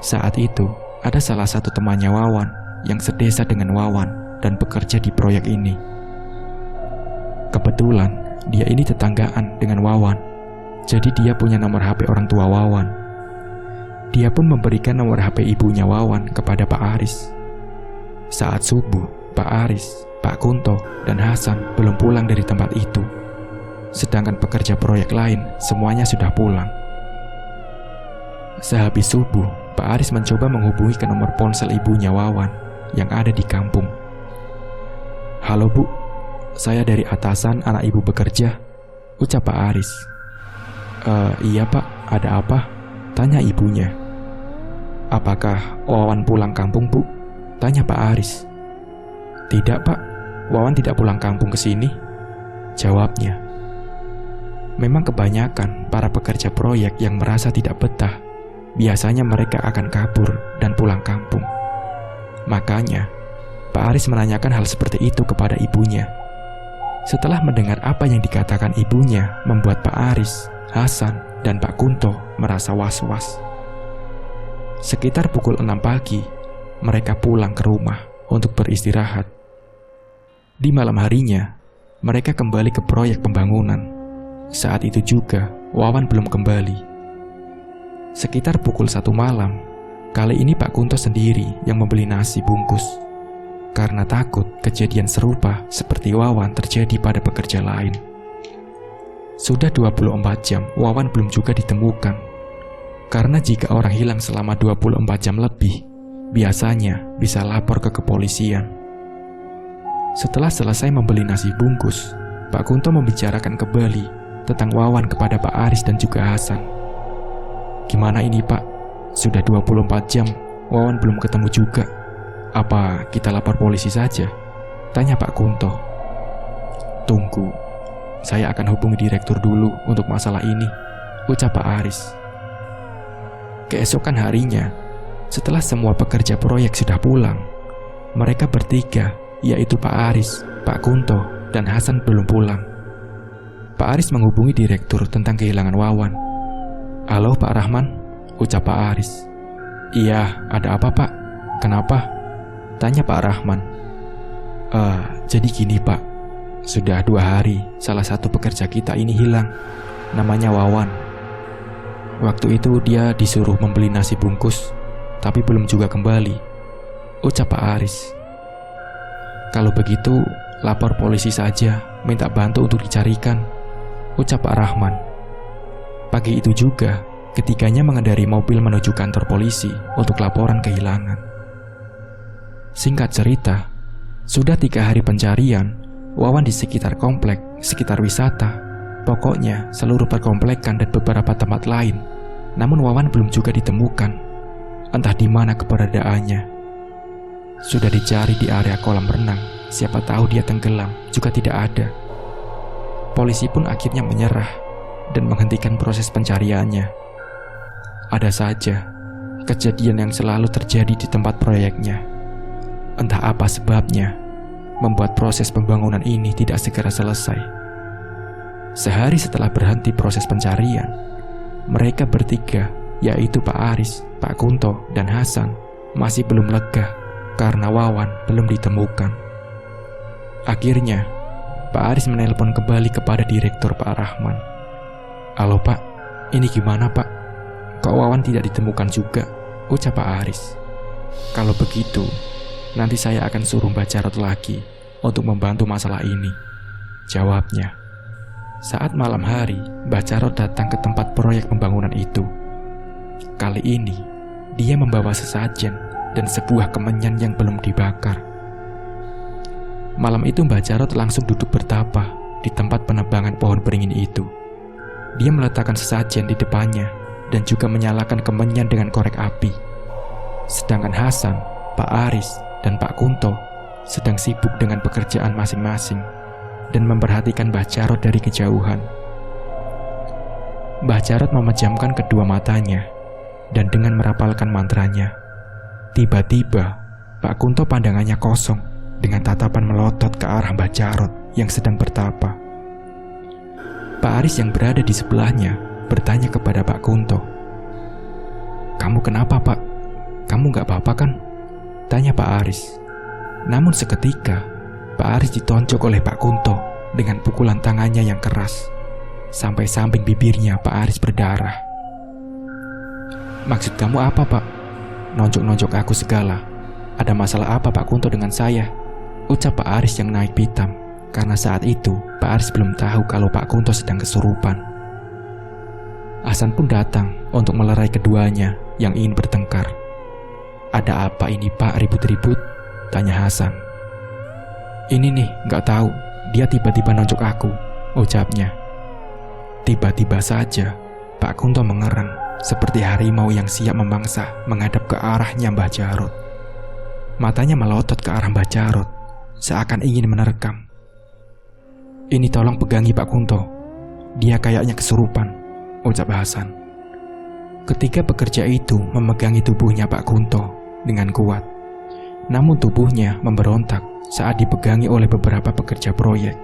Saat itu, ada salah satu temannya Wawan yang sedesa dengan Wawan dan bekerja di proyek ini. Kebetulan, dia ini tetanggaan dengan Wawan, jadi dia punya nomor HP orang tua Wawan. Dia pun memberikan nomor HP ibunya Wawan kepada Pak Aris. Saat subuh, Pak Aris, Pak Kunto, dan Hasan belum pulang dari tempat itu. Sedangkan pekerja proyek lain semuanya sudah pulang. Sehabis subuh, Pak Aris mencoba menghubungi ke nomor ponsel ibunya Wawan yang ada di kampung. "Halo Bu, saya dari atasan anak ibu bekerja," ucap Pak Aris. Iya Pak, ada apa?" tanya ibunya. "Apakah Wawan pulang kampung Bu?" tanya Pak Aris. "Tidak Pak, Wawan tidak pulang kampung ke sini," jawabnya. Memang kebanyakan para pekerja proyek yang merasa tidak betah, biasanya mereka akan kabur dan pulang kampung. Makanya, Pak Aris menanyakan hal seperti itu kepada ibunya. Setelah mendengar apa yang dikatakan ibunya, membuat Pak Aris, Hasan, dan Pak Kunto merasa was-was. Sekitar pukul 6 pagi, mereka pulang ke rumah untuk beristirahat. Di malam harinya, mereka kembali ke proyek pembangunan. Saat itu juga, Wawan belum kembali. Sekitar pukul 1 malam, kali ini Pak Kunto sendiri yang membeli nasi bungkus. Karena takut kejadian serupa seperti Wawan terjadi pada pekerja lain. Sudah 24 jam, Wawan belum juga ditemukan. Karena jika orang hilang selama 24 jam lebih, biasanya bisa lapor ke kepolisian. Setelah selesai membeli nasi bungkus, Pak Kunto membicarakan kembali tentang Wawan kepada Pak Aris dan juga Hasan. "Gimana ini Pak? Sudah 24 jam, Wawan belum ketemu juga. Apa kita lapor polisi saja?" tanya Pak Kunto. "Tunggu, saya akan hubungi direktur dulu untuk masalah ini," ucap Pak Aris. Keesokan harinya, setelah semua pekerja proyek sudah pulang, mereka bertiga, yaitu Pak Aris, Pak Kunto, dan Hasan belum pulang. Pak Aris menghubungi direktur tentang kehilangan Wawan. "Halo Pak Rahman," ucap Pak Aris. "Iya, ada apa Pak? Kenapa?" tanya Pak Rahman. Jadi gini Pak, sudah 2 hari salah satu pekerja kita ini hilang, namanya Wawan. Waktu itu dia disuruh membeli nasi bungkus, tapi belum juga kembali," ucap Pak Aris. "Kalau begitu, lapor polisi saja, minta bantu untuk dicarikan," ucap Pak Rahman. Pagi itu juga, ketiganya mengendari mobil menuju kantor polisi untuk laporan kehilangan. Singkat cerita, sudah 3 hari pencarian, Wawan di sekitar komplek, sekitar wisata, pokoknya seluruh perkomplekan dan beberapa tempat lain. Namun Wawan belum juga ditemukan. Entah di mana keberadaannya. Sudah dicari di area kolam renang, siapa tahu dia tenggelam, juga tidak ada. Polisi pun akhirnya menyerah dan menghentikan proses pencariannya. Ada saja kejadian yang selalu terjadi di tempat proyeknya. Entah apa sebabnya, membuat proses pembangunan ini tidak segera selesai. Sehari setelah berhenti proses pencarian, mereka bertiga, yaitu Pak Aris, Pak Kunto, dan Hasan, masih belum lega karena Wawan belum ditemukan. Akhirnya, Pak Aris menelpon kembali kepada direktur Pak Rahman. "Halo Pak, ini gimana Pak? Kok Wawan tidak ditemukan juga?" ucap Pak Aris. "Kalau begitu, nanti saya akan suruh Mbak Jarot lagi untuk membantu masalah ini," jawabnya. Saat malam hari, Mbak Jarot datang ke tempat proyek pembangunan itu. Kali ini, dia membawa sesajen dan sebuah kemenyan yang belum dibakar. Malam itu Mbak Jarot langsung duduk bertapa di tempat penebangan pohon beringin itu. Dia meletakkan sesajen di depannya dan juga menyalakan kemenyan dengan korek api. Sedangkan Hasan, Pak Aris, dan Pak Kunto sedang sibuk dengan pekerjaan masing-masing dan memperhatikan Mbah Jarot dari kejauhan. Mbah Jarot memejamkan kedua matanya dan dengan merapalkan mantranya, tiba-tiba Pak Kunto pandangannya kosong dengan tatapan melotot ke arah Mbah Jarot yang sedang bertapa. Pak Aris yang berada di sebelahnya bertanya kepada Pak Kunto. "Kamu kenapa, Pak? Kamu gak apa-apa kan?" tanya Pak Aris. Namun seketika, Pak Aris ditonjok oleh Pak Kunto dengan pukulan tangannya yang keras. Sampai samping bibirnya Pak Aris berdarah. "Maksud kamu apa, Pak? Nonjok-nonjok aku segala. Ada masalah apa Pak Kunto dengan saya?" ucap Pak Aris yang naik pitam, karena saat itu Pak Aris belum tahu kalau Pak Kunto sedang kesurupan. Hasan pun datang untuk melerai keduanya yang ingin bertengkar. "Ada apa ini, Pak, ribut-ribut?" tanya Hasan. "Ini nih, gak tahu. Dia tiba-tiba nonjok aku," ucapnya. Tiba-tiba saja Pak Kunto mengerang seperti harimau yang siap memangsa menghadap ke arahnya Mbah Jarot. Matanya melotot ke arah Mbah Jarot, seakan ingin menerkam. "Ini tolong pegangi Pak Kunto. Dia kayaknya kesurupan," ucap Hasan. Ketiga pekerja itu memegangi tubuhnya Pak Kunto dengan kuat. Namun tubuhnya memberontak saat dipegangi oleh beberapa pekerja proyek.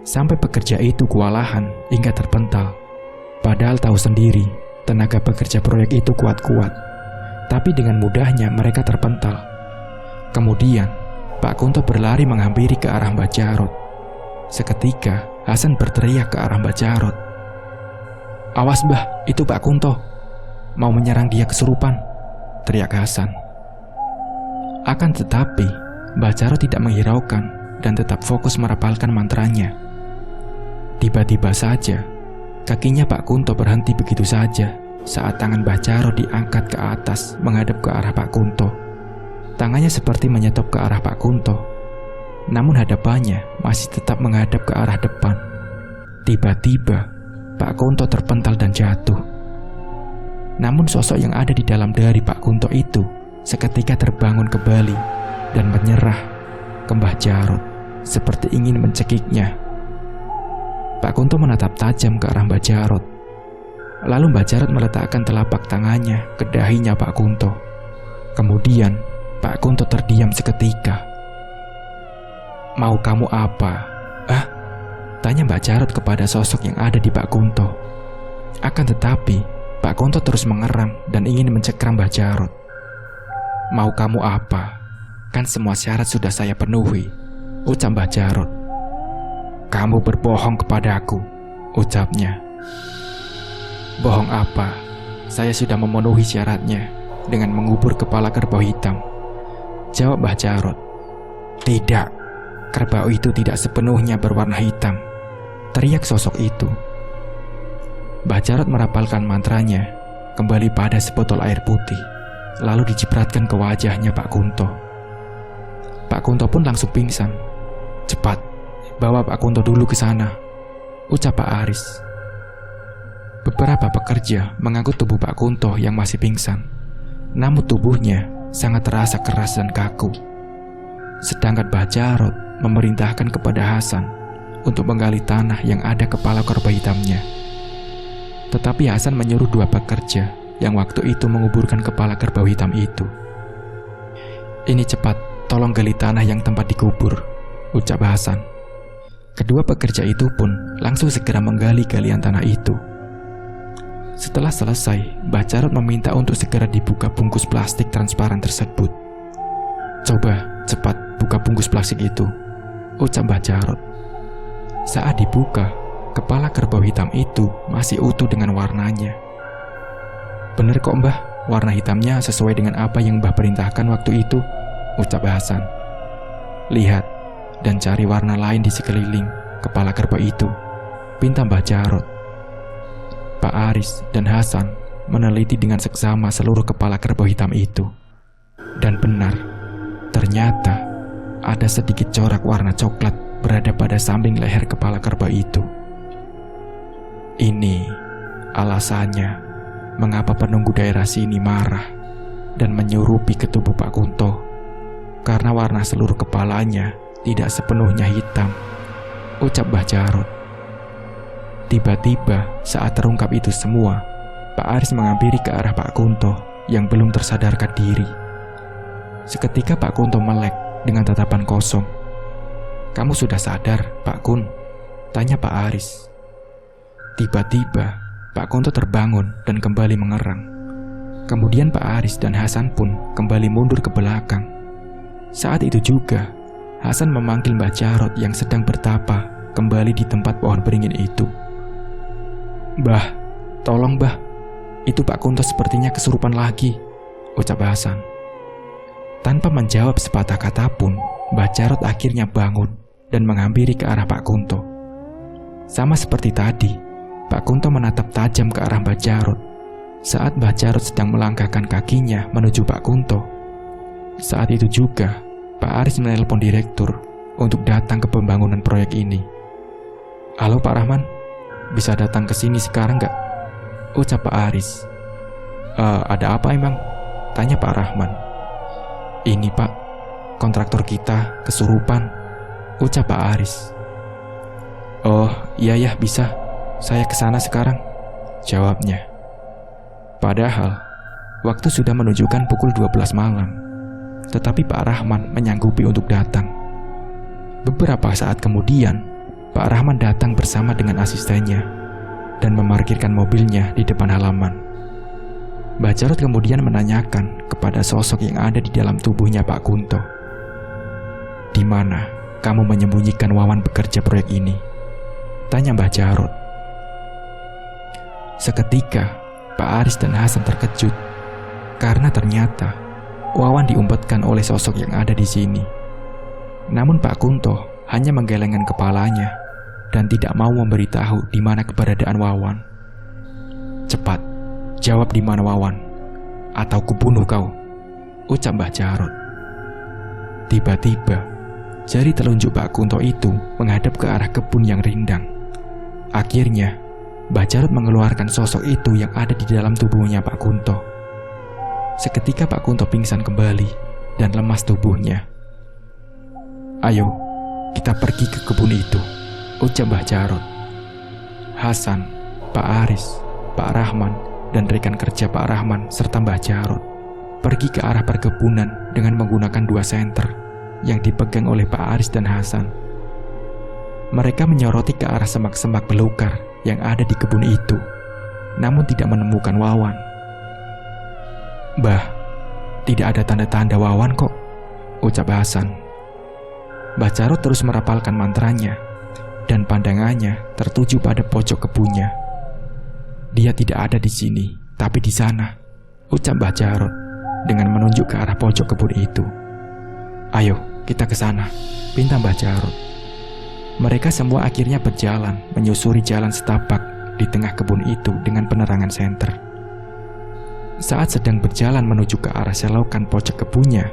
Sampai pekerja itu kewalahan hingga terpental. Padahal tahu sendiri tenaga pekerja proyek itu kuat-kuat, tapi dengan mudahnya mereka terpental. Kemudian Pak Kunto berlari menghampiri ke arah Mbah Jarot. Seketika Hasan berteriak ke arah Mbah Jarot. "Awas Mbah, itu Pak Kunto. Mau menyerang dia kesurupan," teriak Hasan. Akan tetapi Mbah Jarot tidak menghiraukan dan tetap fokus merapalkan mantranya. Tiba-tiba saja kakinya Pak Kunto berhenti begitu saja saat tangan Mbah Jarot diangkat ke atas menghadap ke arah Pak Kunto. Tangannya seperti menyetop ke arah Pak Kunto, namun hadapannya masih tetap menghadap ke arah depan. Tiba-tiba Pak Kunto terpental dan jatuh. Namun sosok yang ada di dalam dari Pak Kunto itu seketika terbangun kembali dan menyerah ke Mbah Jarot seperti ingin mencekiknya. Pak Kunto menatap tajam ke arah Mbah Jarot. Lalu Mbah Jarot meletakkan telapak tangannya ke dahinya Pak Kunto. Kemudian Pak Kunto terdiam seketika. "Mau kamu apa?" tanya Mbah Jarot kepada sosok yang ada di Pak Kunto. Akan tetapi Pak Kunto terus mengerang dan ingin mencekram Mbah Jarot. "Mau kamu apa? Kan semua syarat sudah saya penuhi," ucap Mbah Jarot. "Kamu berbohong kepadaku," ucapnya. "Bohong apa? Saya sudah memenuhi syaratnya dengan mengubur kepala kerbau hitam," jawab Mbah Jarot. "Tidak, kerbau itu tidak sepenuhnya berwarna hitam," teriak sosok itu. Mbah Jarot merapalkan mantranya kembali pada sebotol air putih, lalu dicipratkan ke wajahnya Pak Kunto. Pak Kunto pun langsung pingsan. "Cepat, bawa Pak Kunto dulu ke sana," ucap Pak Aris. Beberapa pekerja mengangkut tubuh Pak Kunto yang masih pingsan, namun tubuhnya sangat terasa keras dan kaku. Sedangkan Mbah Jarot memerintahkan kepada Hasan untuk menggali tanah yang ada kepala kerbau hitamnya. Tetapi Hasan menyuruh dua pekerja yang waktu itu menguburkan kepala kerbau hitam itu. "Ini cepat, tolong gali tanah yang tempat dikubur," ucap Hasan. Kedua pekerja itu pun langsung segera menggali galian tanah itu. Setelah selesai, Mbah Jarot meminta untuk segera dibuka bungkus plastik transparan tersebut. "Coba, cepat buka bungkus plastik itu," ucap Mbah Jarot. Saat dibuka, kepala kerbau hitam itu masih utuh dengan warnanya. "Bener kok Mbah, warna hitamnya sesuai dengan apa yang Mbah perintahkan waktu itu," ucap Hasan. "Lihat dan cari warna lain di sekeliling kepala kerbau itu," pinta Mbah Jarot. Pak Aris dan Hasan meneliti dengan seksama seluruh kepala kerbau hitam itu. Dan benar, ternyata ada sedikit corak warna coklat berada pada samping leher kepala kerbau itu. Ini alasannya mengapa penunggu daerah sini marah dan menyurupi ke tubuh Pak Kunto, karena warna seluruh kepalanya tidak sepenuhnya hitam, ucap Mbah Jarot. Tiba-tiba saat terungkap itu semua, Pak Aris menghampiri ke arah Pak Kunto yang belum tersadarkan diri. Seketika Pak Kunto melek dengan tatapan kosong. "Kamu sudah sadar, Pak Kun?" tanya Pak Aris. Tiba-tiba, Pak Kunto terbangun dan kembali mengerang. Kemudian Pak Aris dan Hasan pun kembali mundur ke belakang. Saat itu juga, Hasan memanggil Mbah Jarot yang sedang bertapa kembali di tempat pohon beringin itu. "Mbah, tolong Mbah, itu Pak Kunto sepertinya kesurupan lagi," ucap Hasan. Tanpa menjawab sepatah kata pun, Mbah Jarot akhirnya bangun dan menghampiri ke arah Pak Kunto. Sama seperti tadi, Pak Kunto menatap tajam ke arah Mbah Jarot saat Mbah Jarot sedang melangkahkan kakinya menuju Pak Kunto. Saat itu juga, Pak Aris menelpon direktur untuk datang ke pembangunan proyek ini. "Halo Pak Rahman, bisa datang ke sini sekarang nggak?" ucap Pak Aris. Ada apa emang?" tanya Pak Rahman. "Ini Pak, kontraktor kita kesurupan," ucap Pak Aris. "Oh iya ya, bisa, saya kesana sekarang," jawabnya. Padahal waktu sudah menunjukkan pukul 12 malam, tetapi Pak Rahman menyanggupi untuk datang. Beberapa saat kemudian, Pak Rahman datang bersama dengan asistennya dan memarkirkan mobilnya di depan halaman. Mbah Jarot kemudian menanyakan kepada sosok yang ada di dalam tubuhnya Pak Kunto. "Di mana kamu menyembunyikan Wawan bekerja proyek ini?" tanya Mbah Jarot. Seketika, Pak Aris dan Hasan terkejut karena ternyata Wawan diumpetkan oleh sosok yang ada di sini. Namun Pak Kunto hanya menggelengkan kepalanya dan tidak mau memberitahu di mana keberadaan Wawan. "Cepat, jawab di mana Wawan, atau kubunuh kau," ucap Mbah Jarot. Tiba-tiba, jari telunjuk Pak Kunto itu menghadap ke arah kebun yang rindang. Akhirnya, Mbah Jarot mengeluarkan sosok itu yang ada di dalam tubuhnya Pak Kunto. Seketika Pak Kunto pingsan kembali dan lemas tubuhnya. "Ayo, kita pergi ke kebun itu," ucap Mbah Jarot. Hasan, Pak Aris, Pak Rahman, dan rekan kerja Pak Rahman serta Mbah Jarot pergi ke arah perkebunan dengan menggunakan 2 senter yang dipegang oleh Pak Aris dan Hasan. Mereka menyoroti ke arah semak-semak belukar yang ada di kebun itu, namun tidak menemukan Wawan. "Mbah, tidak ada tanda-tanda Wawan kok," ucap Hasan. Mbah Jarot terus merapalkan mantranya dan pandangannya tertuju pada pojok kebunnya. "Dia tidak ada di sini, tapi di sana," ucap Mbah Jarot dengan menunjuk ke arah pojok kebun itu. "Ayo, kita ke sana," pinta Mbah Jarot. Mereka semua akhirnya berjalan menyusuri jalan setapak di tengah kebun itu dengan penerangan senter. Saat sedang berjalan menuju ke arah selokan pojok kebunnya,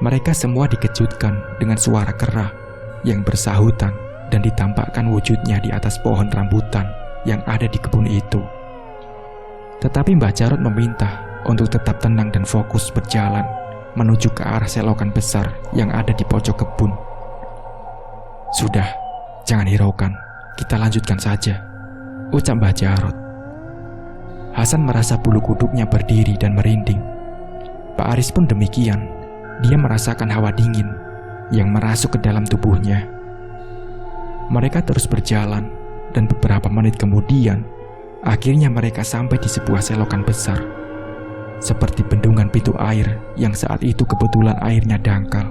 mereka semua dikejutkan dengan suara kera yang bersahutan dan ditampakkan wujudnya di atas pohon rambutan yang ada di kebun itu. Tetapi Mbah Jarot meminta untuk tetap tenang dan fokus berjalan menuju ke arah selokan besar yang ada di pojok kebun. "Sudah, jangan hiraukan, kita lanjutkan saja," ucap Mbah Jarot. Hasan merasa bulu kuduknya berdiri dan merinding. Pak Aris pun demikian. Dia merasakan hawa dingin yang merasuk ke dalam tubuhnya. Mereka terus berjalan, dan beberapa menit kemudian, akhirnya mereka sampai di sebuah selokan besar, seperti bendungan pintu air yang saat itu kebetulan airnya dangkal.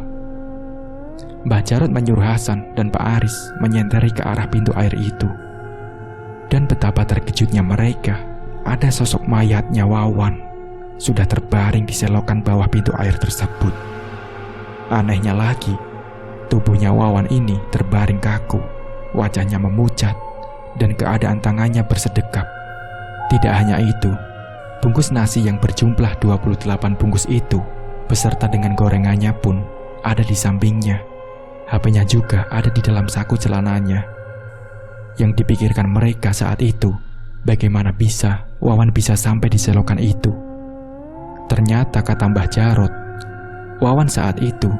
Mbah Jarot menyuruh Hasan dan Pak Aris menyenteri ke arah pintu air itu. Dan betapa terkejutnya mereka, ada sosok mayatnya Wawan sudah terbaring di selokan bawah pintu air tersebut. Anehnya lagi, tubuhnya Wawan ini terbaring kaku, wajahnya memucat, dan keadaan tangannya bersedekap. Tidak hanya itu, bungkus nasi yang berjumlah 28 bungkus itu, beserta dengan gorengannya pun ada di sampingnya. HP-nya juga ada di dalam saku celananya. Yang dipikirkan mereka saat itu, bagaimana bisa Wawan bisa sampai di selokan itu. Ternyata kata Mbah Jarot, Wawan saat itu,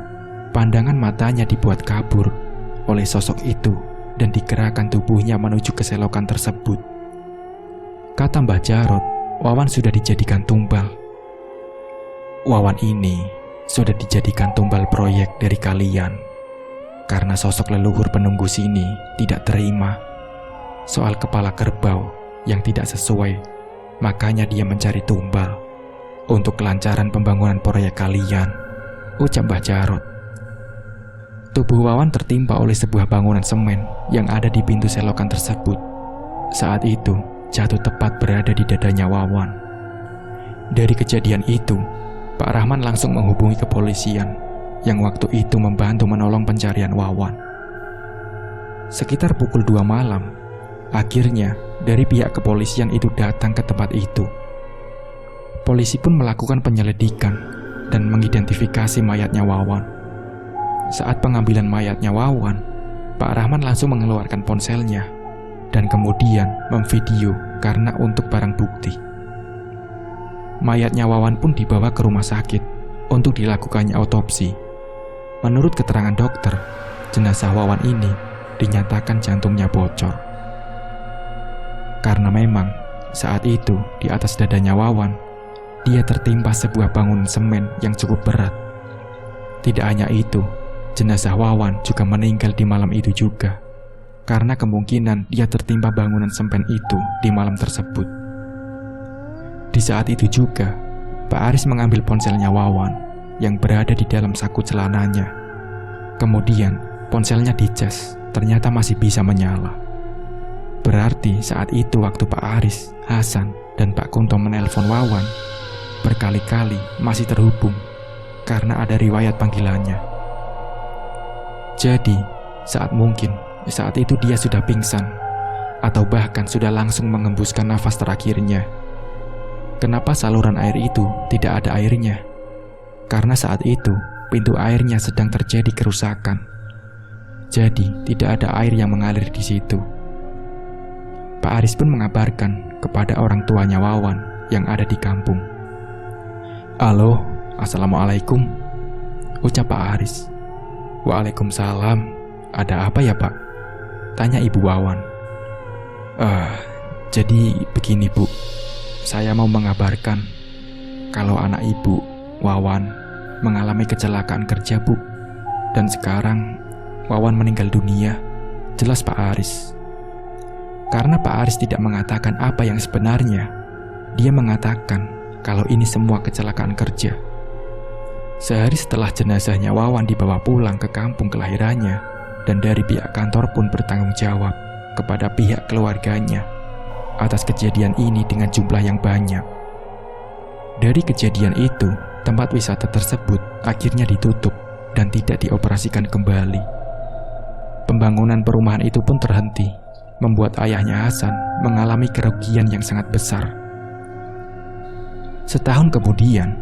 pandangan matanya dibuat kabur oleh sosok itu dan digerakkan tubuhnya menuju ke selokan tersebut. Kata Mbah Jarot, Wawan sudah dijadikan tumbal. Wawan ini sudah dijadikan tumbal proyek dari kalian. Karena sosok leluhur penunggu sini tidak terima soal kepala kerbau yang tidak sesuai, makanya dia mencari tumbal untuk kelancaran pembangunan proyek kalian, ucap Mbah Jarot. Tubuh Wawan tertimpa oleh sebuah bangunan semen yang ada di pintu selokan tersebut. Saat itu, jatuh tepat berada di dadanya Wawan. Dari kejadian itu, Pak Rahman langsung menghubungi kepolisian yang waktu itu membantu menolong pencarian Wawan. Sekitar pukul 2 malam, akhirnya dari pihak kepolisian itu datang ke tempat itu. Polisi pun melakukan penyelidikan dan mengidentifikasi mayatnya Wawan. Saat pengambilan mayatnya Wawan, Pak Rahman langsung mengeluarkan ponselnya dan kemudian memvideo karena untuk barang bukti. Mayatnya Wawan pun dibawa ke rumah sakit untuk dilakukannya autopsi. Menurut keterangan dokter, jenazah Wawan ini dinyatakan jantungnya bocor. Karena memang saat itu di atas dadanya Wawan, dia tertimpa sebuah bangunan semen yang cukup berat. Tidak hanya itu, jenazah Wawan juga meninggal di malam itu juga, karena kemungkinan dia tertimpa bangunan semen itu di malam tersebut. Di saat itu juga, Pak Aris mengambil ponselnya Wawan yang berada di dalam saku celananya. Kemudian, ponselnya dicas, ternyata masih bisa menyala. Berarti saat itu waktu Pak Aris, Hasan, dan Pak Kunto menelpon Wawan, berkali-kali masih terhubung karena ada riwayat panggilannya. Jadi, saat itu dia sudah pingsan, atau bahkan sudah langsung mengembuskan nafas terakhirnya. Kenapa saluran air itu tidak ada airnya? Karena saat itu, pintu airnya sedang terjadi kerusakan. Jadi, tidak ada air yang mengalir di situ. Pak Aris pun mengabarkan kepada orang tuanya Wawan yang ada di kampung. "Halo, Assalamualaikum," ucap Pak Aris. "Waalaikumsalam, ada apa ya Pak?" tanya Ibu Wawan. Jadi begini Bu, saya mau mengabarkan kalau anak Ibu, Wawan, mengalami kecelakaan kerja Bu. Dan sekarang Wawan meninggal dunia, jelas Pak Aris. Karena Pak Aris tidak mengatakan apa yang sebenarnya, dia mengatakan kalau ini semua kecelakaan kerja. Sehari setelah jenazahnya Wawan dibawa pulang ke kampung kelahirannya, dan dari pihak kantor pun bertanggung jawab kepada pihak keluarganya atas kejadian ini dengan jumlah yang banyak. Dari kejadian itu, tempat wisata tersebut akhirnya ditutup dan tidak dioperasikan kembali. Pembangunan perumahan itu pun terhenti, membuat ayahnya Hasan mengalami kerugian yang sangat besar. Setahun kemudian,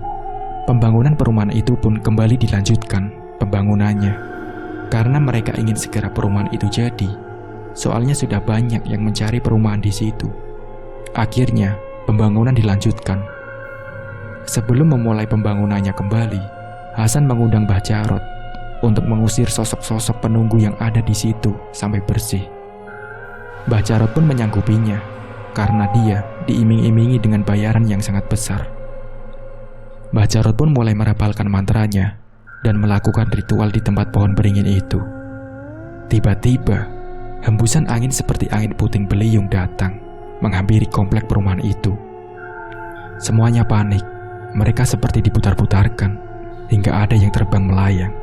pembangunan perumahan itu pun kembali dilanjutkan pembangunannya karena mereka ingin segera perumahan itu jadi. Soalnya sudah banyak yang mencari perumahan di situ. Akhirnya, pembangunan dilanjutkan. Sebelum memulai pembangunannya kembali, Hasan mengundang Mbah Jarot untuk mengusir sosok-sosok penunggu yang ada di situ sampai bersih. Mbah Jarot pun menyanggupinya karena dia diiming-imingi dengan bayaran yang sangat besar. Mbah Jarot pun mulai merapalkan mantranya dan melakukan ritual di tempat pohon beringin itu. Tiba-tiba, hembusan angin seperti angin puting beliung datang, menghampiri komplek perumahan itu. Semuanya panik, mereka seperti diputar-putarkan, hingga ada yang terbang melayang.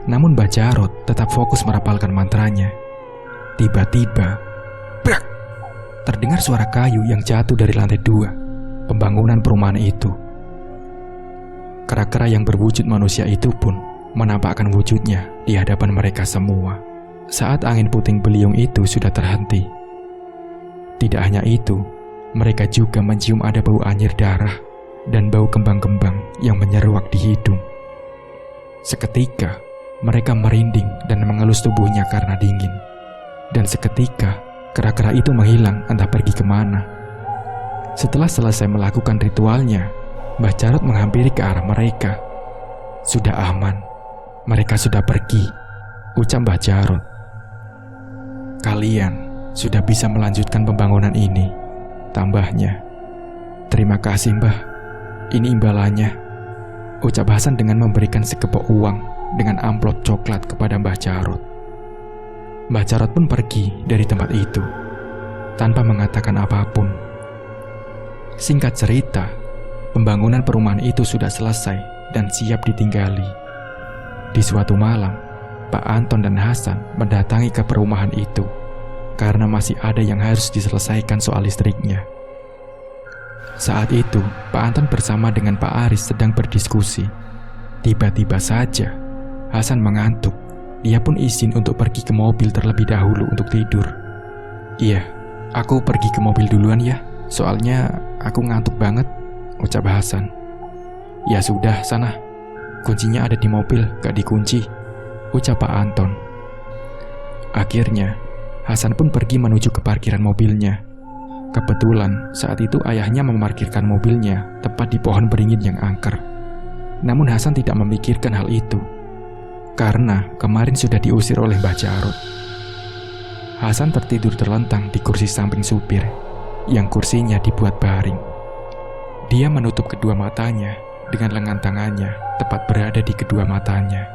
Namun Mbah Jarot tetap fokus merapalkan mantranya. Tiba-tiba, brak! Terdengar suara kayu yang jatuh dari lantai 2 pembangunan perumahan itu. Kera-kera yang berwujud manusia itu pun menampakkan wujudnya di hadapan mereka semua saat angin puting beliung itu sudah terhenti. Tidak hanya itu, mereka juga mencium ada bau anyir darah dan bau kembang-kembang yang menyeruak di hidung. Seketika, mereka merinding dan mengelus tubuhnya karena dingin. Dan seketika, kera-kera itu menghilang entah pergi kemana. Setelah selesai melakukan ritualnya, Mbah Jarot menghampiri ke arah mereka. "Sudah aman, mereka sudah pergi," ucap Mbah Jarot. "Kalian sudah bisa melanjutkan pembangunan ini," tambahnya. "Terima kasih Mbah, ini imbalannya," ucap Hasan dengan memberikan sekepok uang dengan amplop coklat kepada Mbah Jarot. Mbah Jarot pun pergi dari tempat itu tanpa mengatakan apapun. Singkat cerita, pembangunan perumahan itu sudah selesai dan siap ditinggali. Di suatu malam, Pak Anton dan Hasan mendatangi ke perumahan itu karena masih ada yang harus diselesaikan soal listriknya. Saat itu, Pak Anton bersama dengan Pak Aris sedang berdiskusi. Tiba-tiba saja, Hasan mengantuk. Dia pun izin untuk pergi ke mobil terlebih dahulu untuk tidur. "Iya, aku pergi ke mobil duluan ya, soalnya aku ngantuk banget," ucap Hasan. "Ya sudah, sana. Kuncinya ada di mobil, gak dikunci," ucap Pak Anton. Akhirnya, Hasan pun pergi menuju ke parkiran mobilnya. Kebetulan saat itu ayahnya memarkirkan mobilnya tepat di pohon beringin yang angker. Namun Hasan tidak memikirkan hal itu, karena kemarin sudah diusir oleh Mbah Jarot. Hasan tertidur terlentang di kursi samping supir, yang kursinya dibuat baring. Dia menutup kedua matanya dengan lengan tangannya tepat berada di kedua matanya.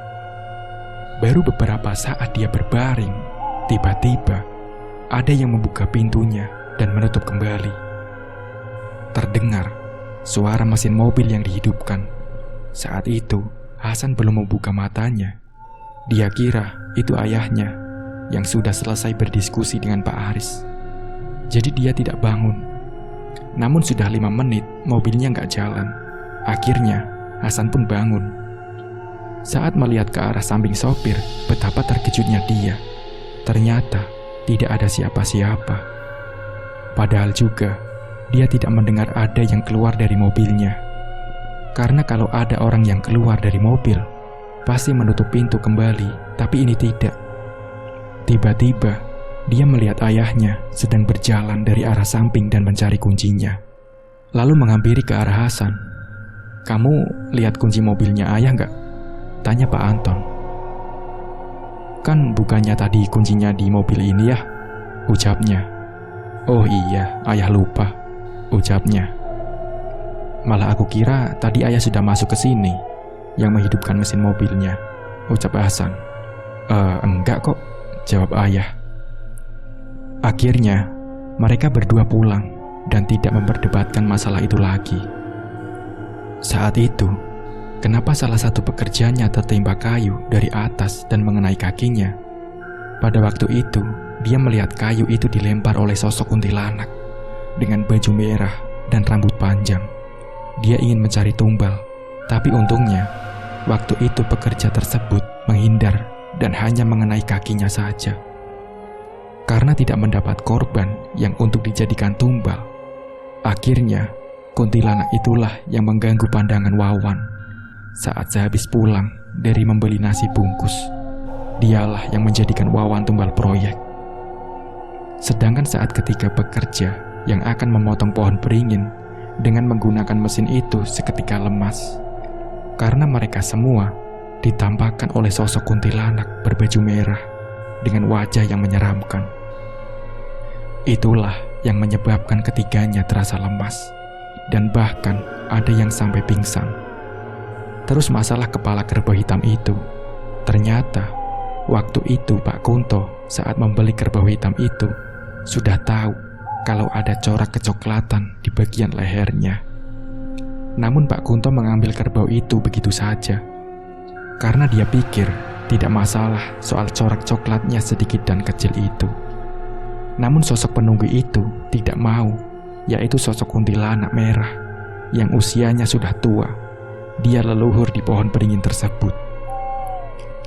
Baru beberapa saat dia berbaring, tiba-tiba ada yang membuka pintunya dan menutup kembali. Terdengar suara mesin mobil yang dihidupkan. Saat itu, Hasan belum membuka matanya. Dia kira itu ayahnya yang sudah selesai berdiskusi dengan Pak Aris. Jadi dia tidak bangun. Namun sudah 5 menit mobilnya nggak jalan. Akhirnya Hasan pun bangun. Saat melihat ke arah samping sopir, betapa terkejutnya dia. Ternyata tidak ada siapa-siapa. Padahal juga dia tidak mendengar ada yang keluar dari mobilnya. Karena kalau ada orang yang keluar dari mobil, pasti menutup pintu kembali, tapi ini tidak. Tiba-tiba, dia melihat ayahnya sedang berjalan dari arah samping dan mencari kuncinya. Lalu menghampiri ke arah Hasan. "Kamu lihat kunci mobilnya ayah nggak?" tanya Pak Anton. "Kan bukannya tadi kuncinya di mobil ini ya?" ucapnya. "Oh iya, ayah lupa," ucapnya. "Malah aku kira tadi ayah sudah masuk ke sini yang menghidupkan mesin mobilnya," ucap Hasan. Enggak kok," jawab ayah. Akhirnya, mereka berdua pulang dan tidak memperdebatkan masalah itu lagi. Saat itu, kenapa salah satu pekerjanya tertimpa kayu dari atas dan mengenai kakinya? Pada waktu itu, dia melihat kayu itu dilempar oleh sosok kuntilanak dengan baju merah dan rambut panjang. Dia ingin mencari tumbal, tapi untungnya waktu itu pekerja tersebut menghindar dan hanya mengenai kakinya saja. Karena tidak mendapat korban yang untuk dijadikan tumbal, akhirnya kuntilanak itulah yang mengganggu pandangan Wawan saat sehabis pulang dari membeli nasi bungkus. Dialah yang menjadikan Wawan tumbal proyek. Sedangkan saat ketiga pekerja yang akan memotong pohon beringin dengan menggunakan mesin itu seketika lemas. Karena mereka semua ditampakkan oleh sosok kuntilanak berbaju merah dengan wajah yang menyeramkan. Itulah yang menyebabkan ketiganya terasa lemas, dan bahkan ada yang sampai pingsan. Terus masalah kepala kerbau hitam itu, ternyata waktu itu Pak Kunto saat membeli kerbau hitam itu sudah tahu kalau ada corak kecoklatan di bagian lehernya. Namun Pak Kunto mengambil kerbau itu begitu saja, karena dia pikir tidak masalah soal corak coklatnya sedikit dan kecil itu. Namun sosok penunggu itu tidak mau, yaitu sosok kuntilanak merah yang usianya sudah tua. Dia leluhur di pohon beringin tersebut.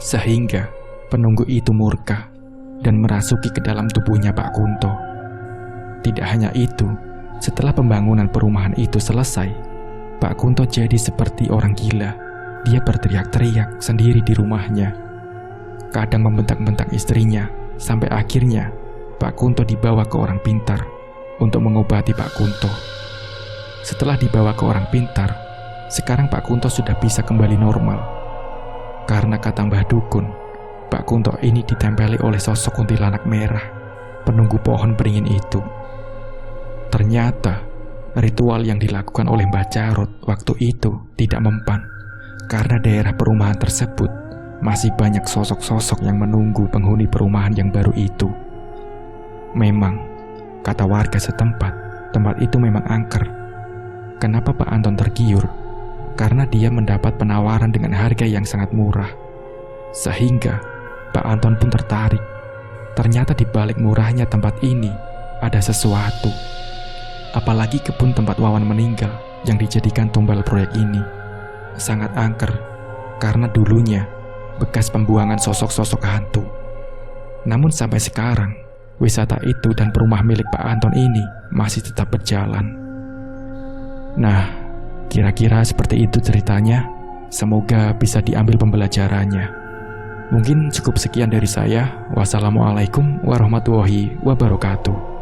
Sehingga penunggu itu murka dan merasuki ke dalam tubuhnya Pak Kunto. Tidak hanya itu, setelah pembangunan perumahan itu selesai, Pak Kunto jadi seperti orang gila. Dia berteriak-teriak sendiri di rumahnya. Kadang membentak-bentak istrinya, sampai akhirnya Pak Kunto dibawa ke orang pintar untuk mengobati Pak Kunto. Setelah dibawa ke orang pintar, sekarang Pak Kunto sudah bisa kembali normal. Karena kata Mbah Dukun, Pak Kunto ini ditempeli oleh sosok kuntilanak merah, penunggu pohon beringin itu. Ternyata ritual yang dilakukan oleh Mbah Jarot waktu itu tidak mempan, karena daerah perumahan tersebut masih banyak sosok-sosok yang menunggu penghuni perumahan yang baru itu. Memang, kata warga setempat, tempat itu memang angker. Kenapa Pak Anton tergiur? Karena dia mendapat penawaran dengan harga yang sangat murah. Sehingga Pak Anton pun tertarik. Ternyata di balik murahnya tempat ini ada sesuatu. Apalagi kebun tempat Wawan meninggal yang dijadikan tumbal proyek ini sangat angker karena dulunya bekas pembuangan sosok-sosok hantu. Namun sampai sekarang, wisata itu dan rumah milik Pak Anton ini masih tetap berjalan. Nah, kira-kira seperti itu ceritanya. Semoga bisa diambil pembelajarannya. Mungkin cukup sekian dari saya. Wassalamualaikum warahmatullahi wabarakatuh.